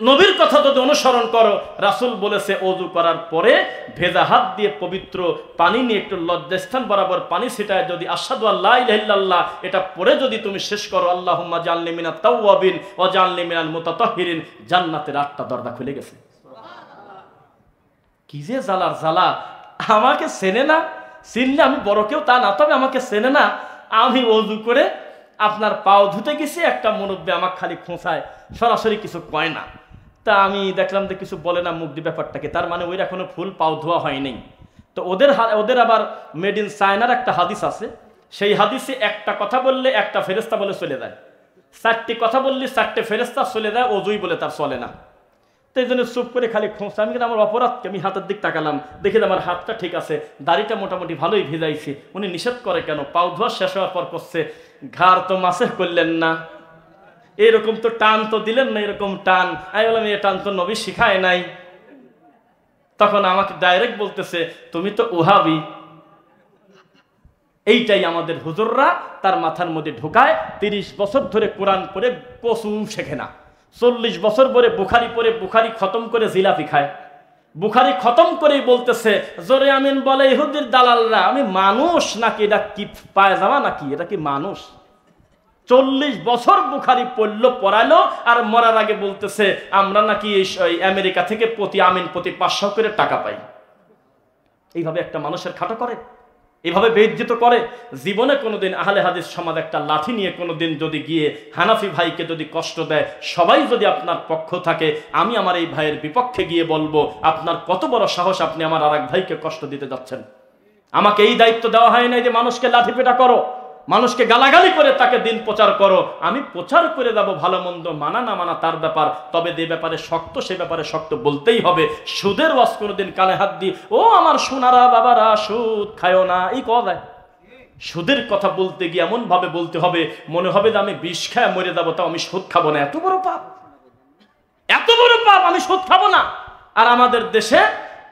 নবীর কথা যদি অনুসরণ করো, রাসূল বলেছে ওযু করার পরে ভেজা হাত দিয়ে পবিত্র পানি নিয়ে একটু লজ্জাস্থান বরাবর পানি ছিটায় যদি আশহাদু আল্লা ইলাহা ইল্লাল্লাহ এটা পরে যদি তুমি শেষ করো, আল্লাহুম্মা জাআলনি মিনাত তাওয়াবিন ওয়া জাআলনি মিনাল মুতাতাহহিরিন, জান্নাতের 8টা দরজা খুলে গেছে। কি যে জ্বালার জ্বালা! আমাকে চেনে না, চিনলে আমি বড় কেউ তা না, তবে আমাকে চেনে না। আমি ওযু করে আপনার পাও ধুতে গেছি, একটা মুরব্বী আমাকে খালি খোঁচায়, সরাসরি কিছু কয় না। তা আমি দেখলাম যে কিছু বলে না, মুখ দিয়ে ব্যাপারটাকে, তার মানে ওইরা এখনো ফুল পাও ধোয়া হয়নি। তো ওদের আবার মেড ইন চায়নার একটা হাদিস আছে, সেই হাদিসে একটা কথা বললে একটা ফেরেশতা বলে চলে যায়, 4টি কথা বললে 4টে ফেরেশতা চলে যায়, ওযুই বলে তার চলে না। তো এই জন্য চুপ করে খালি খোঁচা। আমি কিন্তু আমার অপরাধকে আমি হাতের দিক তাকালাম, দেখি আমার হাতটা ঠিক আছে, দাড়িটা মোটামুটি ভালোই ভিজাইছি। উনি নিষেধ করে কেন? পাও ধোয়া শেষ হওয়ার পর করছে, ঘাড় তো মাসে করলেন না, এরকম তো টান তো দিলেন না, এরকম টান। আমি বললাম এ টান তো নবী শিখায় নাই। তখন আমাকে ডাইরেক্ট বলতেছে তুমি তো ওহাবি। এইটাই আমাদের হুজুররা তার মাথার মধ্যে ঢোকায়। 30 বছর ধরে কোরআন পড়ে কসু শেখে না, 40 বছর পরে বুখারি পড়ে বুখারি খতম করে জিলাপি খায়। বুখারি খতম করেই বলতেছে জোরে আমিন বলে ইহুদির দালালরা, আমি মানুষ নাকি এটা কি পায়জামা নাকি, এটা কি মানুষ? 40 বছর বুখারি পড়লো পড়ালো, আর মরার আগে বলতেছে আমরা নাকি আমেরিকা থেকে প্রতি 500 করে টাকা পাই। এইভাবে একটা মানুষের খাটো করে, এভাবে বেইজ্জত করে। জীবনে কোনোদিন আহলে হাদিস সমাজ একটা লাঠি নিয়ে কোনোদিন যদি গিয়ে হানাফি ভাইকে যদি কষ্ট দেয়, সবাই যদি আপনার পক্ষ থাকে, আমি আমার এই ভাইয়ের বিপক্ষে গিয়ে বলবো আপনার কত বড় সাহস, আপনি আমার আরেক ভাইকে কষ্ট দিতে যাচ্ছেন। আমাকে এই দায়িত্ব দেওয়া হয় নাই যে মানুষকে লাঠি পেটা করো, মানুষকে গালাগালি করে তাকে দিন প্রচার করো। আমি প্রচার করে যাব, ভালো মন্দ মানা না মানা তার ব্যাপার, তবে যে ব্যাপারে শক্ত সে ব্যাপারে শক্ত বলতেই হবে। সুদের ওয়াজ কোনোদিন কানে হাত দিয়ে ও আমার সোনারা বাবারা সুদ খায়ও না, এই কথা যায়? সুদের কথা বলতে গিয়ে এমন ভাবে বলতে হবে মনে হবে যে আমি বিষ খায় মরে যাবো, তাও আমি সুদ খাবো না। এত বড় পাপ, এত বড় পাপ, আমি সুদ খাবো না। আর আমাদের দেশে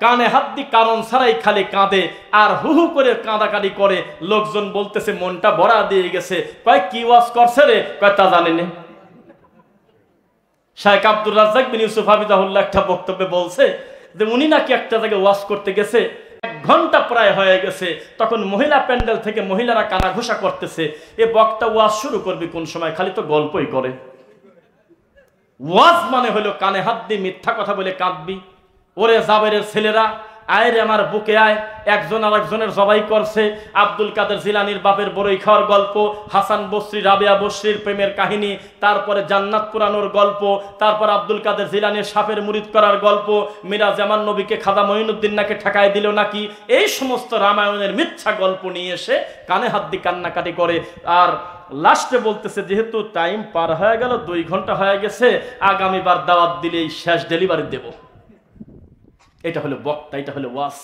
কানে হাত দি কারণ ছাড়াই খালি কাঁদে আর হু হু করে কাঁদাকাটি করে। লোকজন বলতেছে মনটা ভরা দিয়ে গেছে, কয় কি ওয়াজ করছে রে, কয় তা জানি না। শাইখ আব্দুর রাজ্জাক বিন ইউসুফ হাফিজাহুল্লাহ একটা বক্তব্যে বলছে যে উনি নাকি একটা জায়গায় ওয়াজ করতে গেছে, 1 ঘন্টা প্রায় হয়ে গেছে, তখন মহিলা প্যান্ডেল থেকে মহিলারা কানাঘুষা করতেছে। এ বক্তা ওয়াজ শুরু করবি কোন সময়, খালি তো গল্পই করে। ওয়াজ মানে হলো কানে হাত দিয়ে মিথ্যা কথা বলে কাঁদবি। ওরে জাবেরের ছেলেরা, আয় রে আমার বুকে আয়। একজন আর একজনের জবাই করছে। আব্দুল কাদের জিলানির বাপের বড়ই খাওয়ার গল্প, হাসান বসরি রাবেয়া বসরির প্রেমের কাহিনী, তারপরে জান্নাত পুরানোর গল্প, তারপর আব্দুল কাদের জিলানির সাপের মুরিদ করার গল্প, মিরাজ জামান নবীকে খাজা মঈনুদ্দিন নাকি ঠেকায় দিল নাকি, এই সমস্ত রামায়ণের মিথ্যা গল্প নিয়ে এসে কানে হাত দিয়ে কান্নাকাটি করে। আর লাস্টে বলতেছে যেহেতু টাইম পার হয়ে গেল, 2 ঘন্টা হয়ে গেছে, আগামীবার দাওয়াত দিলেই শেষ ডেলিভারি দেব। এটা হলো বক্তা, এটা হলো ওয়াজ।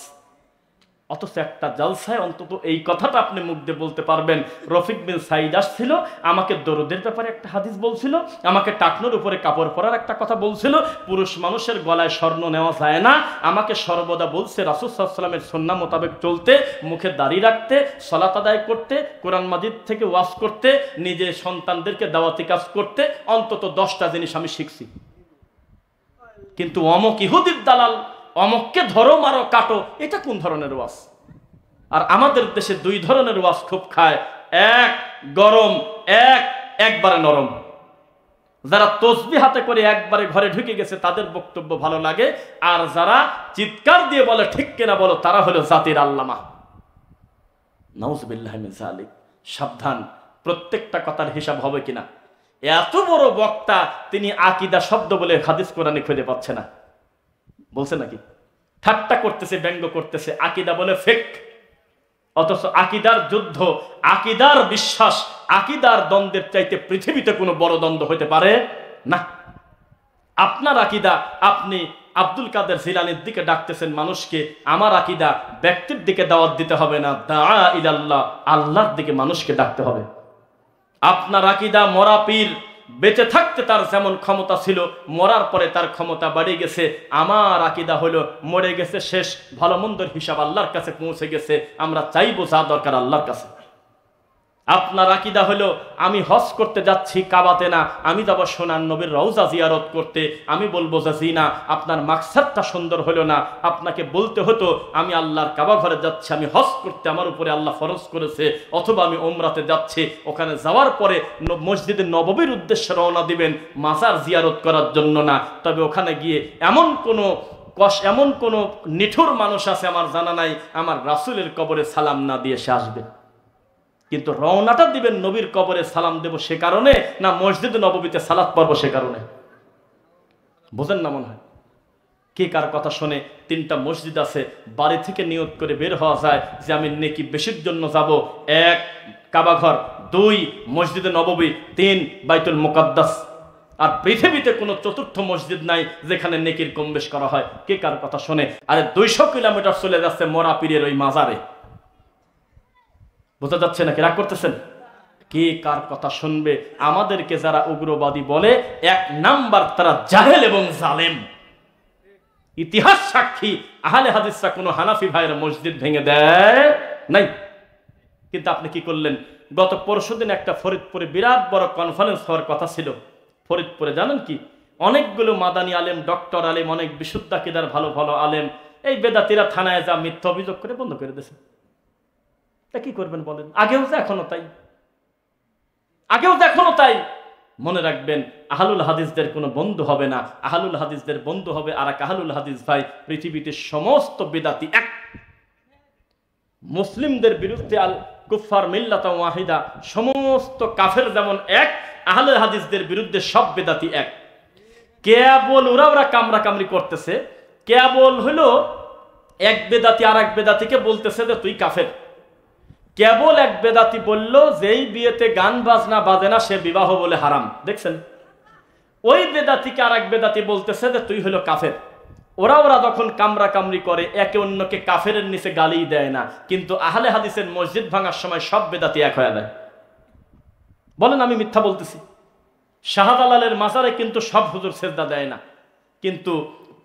অথচ একটা জালসায় অন্তত এই কথাটা আপনি মুখ দিয়ে বলতে পারবেন। রফিক বিন সাইদ আসছিল, আমাকে দরুদের ব্যাপারে একটা হাদিস বলছিল, আমাকে টাকনোর উপরে কাপড় পরার একটা কথা বলছিল, পুরুষ মানুষের গলায় স্বর্ণ নেওয়া যায় না, আমাকে সর্বদা বলছে রাসূল সাল্লাল্লাহু আলাইহি ওয়াসাল্লামের সুন্নাহ মোতাবেক চলতে, মুখে দাড়ি রাখতে, সালাত আদায় করতে, কোরআন মাজিদ থেকে ওয়াজ করতে, নিজে সন্তানদেরকে দাওয়াতি কাজ করতে। অন্তত 10টা জিনিস আমি শিখছি। কিন্তু অমক ইহুদির দালাল, অমককে ধরো মারো কাটো, এটা কোন ধরনের ওয়াজ? আর আমাদের দেশে 2 ধরনের ওয়াজ খুব খায়, এক গরম, একবারে নরম। যারা তসবিহ হাতে করে একবারে ঘরে ঢুকে গেছে তাদের বক্তব্য ভালো লাগে, আর যারা চিৎকার দিয়ে বলে ঠিক কিনা বলো, তারা হলো জাতির আল্লামা। নাউজুবিল্লাহি মিন যালিক। সাবধান, প্রত্যেকটা কথার হিসাব হবে কিনা। এত বড় বক্তা, তিনি আকীদা শব্দ বলে হাদিস কোরআনে খুঁজে পাচ্ছে না। বলছে নাকি? ঠাট্টা করতেছে, ব্যঙ্গ করতেছে, আকীদা বলে ফেক। অথচ আকীদার যুদ্ধ, আকীদার বিশ্বাস, আকীদার দ্বন্দ্বের চাইতে পৃথিবীতে কোনো বড় দ্বন্দ্ব হতে পারে না। আপনার আকীদা, আপনি আব্দুল কাদের জিলানির দিকে ডাকতেছেন মানুষকে, আমার আকীদা ব্যক্তির দিকে দাওয়াত দিতে হবে না, দাআ ইলাল্লাহ, আল্লাহর দিকে মানুষকে ডাকতে হবে। আপনার আকীদা মরা পীর, বেঁচে থাকতে তার যেমন ক্ষমতা ছিল, মরার পরে তার ক্ষমতা বেড়ে গেছে। আমার আকীদা হলো মরে গেছে শেষ, ভালো মন্দর হিসাব আল্লাহর কাছে পৌঁছে গেছে, আমরা চাইবো যা দরকার আল্লাহর কাছে। আপনার আকীদা হলো আমি হজ করতে যাচ্ছি কাবাতে না, আমি যাব সোনার নবীর রওজা জিয়ারত করতে, আমি বলবো যে জিনা, আপনার মাকসাদটা সুন্দর হলো না। আপনাকে বলতে হতো আমি আল্লাহর কাবা ঘরে যাচ্ছি, আমি হজ করতে, আমার উপরে আল্লাহ ফরজ করেছে, অথবা আমি উমরাতে যাচ্ছি। ওখানে যাওয়ার পরে মসজিদে নববীর উদ্দেশ্যে রওনা দিবেন, মাজার জিয়ারত করার জন্য না। তবে ওখানে গিয়ে এমন কোনো নিঠুর মানুষ আছে আমার জানা নাই, আমার রাসূলের কবরে সালাম না দিয়ে সে আসবে। কিন্তু রওনাটা দিবেন নবীর কবরে সালাম দেব সে কারণে না, মসজিদে নববীতে সালাত পড়ব সে কারণে। বুঝেন না মনে হয়? কে কার কথা শুনে 3টা মসজিদ আছে, বাড়ি থেকে নিয়ত করে বের হওয়া যায় যে আমি নেকি বেশির জন্য যাব। 1 কাবাঘর, 2 মসজিদে নববী, 3 বাইতুল মুকাদ্দাস। আর পৃথিবীতে কোনো 4র্থ মসজিদ নাই যেখানে নেকির কম বেশ করা হয়। কে কার কথা শুনে? আরে 200 কিলোমিটার চলে যাচ্ছে মরা পীরের ওই মাজারে। বোঝা যাচ্ছে নাকি? রাগ করতেছেন? কে কার কথা শুনবে? আমাদেরকে যারা উগ্রবাদী বলে, 1 নাম্বার তারা জাহেল এবং জালেম। ইতিহাস সাক্ষী, আহলে হাদিসরা কোনো হানাফি ভাইয়ের মসজিদ ভেঙে দেয় নাই। কিন্তু আপনি কি করলেন? গত পরশুদিন একটা ফরিদপুরে বিরাট বড় কনফারেন্স হওয়ার কথা ছিল। ফরিদপুরে জানেন কি, অনেকগুলো মাদানী আলেম, ডক্টর আলেম, অনেক বিশুদ্ধ আকীদার ভালো ভালো আলেম, এই বেদাতিরা থানায় যা মিথ্যা অভিযোগ করে বন্ধ করে দিয়েছে। তা কি করবেন বলেন? আগেও তো এখনো তাই। মনে রাখবেন, আহলুল হাদিসদের কোনো বন্ধু হবে না। আহলুল হাদিসদের বন্ধু হবে আর এক আহলুল হাদিস ভাই। পৃথিবীতে সমস্ত বিদাতি এক। মুসলিমদের বিরুদ্ধে আল কুফার মিল্লাতা ওয়াহিদা, সমস্ত কাফের যেমন এক, আহলুল হাদিসদের বিরুদ্ধে সব বিদাতি এক। কেবল ওরা কামরা কামড়ি করতেছে। কেবল হলো এক বেদাতি আর এক বেদাতিকে বলতেছে যে তুই কাফের। কেবল এক বেদাতি বলল যেই বিয়েতে গান বাজনা বাজে না সে বিবাহ বলে হারাম। দেখছেন? ওই বেদাতিকে আর এক বেদাতি বলতেছে যে তুই হলো কাফের। ওরা যখন কামরা কামড়ি করে একে অন্যকে কাফেরের নিচে গালি দেয় না, কিন্তু আহলে হাদিসের মসজিদ ভাঙার সময় সব বেদাতি এক হয়ে যায়। বলেন আমি মিথ্যা বলতেছি? শাহজালালের মাজারে কিন্তু সব হুজুর সেজদা দেয় না, কিন্তু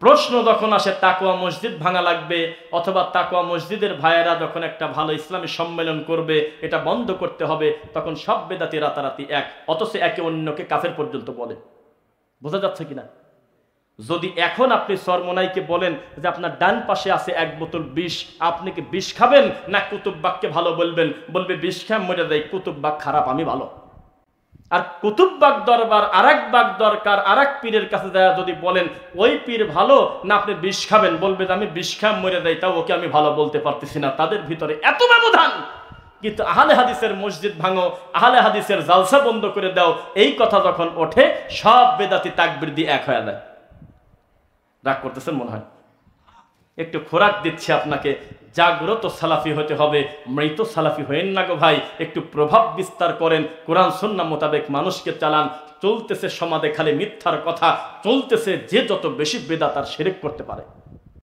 প্রশ্ন যখন আসে তাকওয়া মসজিদ ভাঙা লাগবে অথবা তাকওয়া মসজিদের ভাইয়েরা যখন একটা ভালো ইসলামী সম্মেলন করবে, এটা বন্ধ করতে হবে, তখন সব বেদাতি রাতারাতি এক, অথচ একে অন্যকে কাফের পর্যন্ত বলে। বোঝা যাচ্ছে কিনা? যদি এখন আপনি চরমোনাইকে বলেন যে আপনার ডান পাশে আছে এক বোতল বিষ, আপনি কি বিষ খাবেন না কুতুববাগকে ভালো বলবেন? বলবে বিষ খাম মরে যায়, কুতুববাগ খারাপ, আমি ভালো। আর কুতুববাগ দরবার আরেক বাগ দরকার, আরেক পীরের কাছে যায় যদি বলেন ওই পীর ভালো না আপনি বিষ খাবেন, বলবে যে আমি বিষ খাম মরে যাই, তাও ওকে আমি ভালো বলতে পারতেছি না। তাদের ভিতরে এত ব্যবধান। কিন্তু আহলে হাদিসের মসজিদ ভাঙো, আহলে হাদিসের জালসা বন্ধ করে দাও, এই কথা যখন ওঠে সব বেদাতি তাকবীর দিয়ে এক হয়ে যায়। রাগ করতেছেন মনে হয়? একটু খোরাক দিচ্ছে আপনাকে, জাগ্রত সালাফি হতে হবে, মৃত সালাফি হয়েন না গো ভাই। একটু প্রভাব বিস্তার করেন, কোরআন সুন্নাহ মোতাবেক মানুষকে চালান। চলতেছে সমাজে খালি মিথ্যার কথা, চলতেছে যে যত বেশি বেদাত আর শিরক করতে পারে।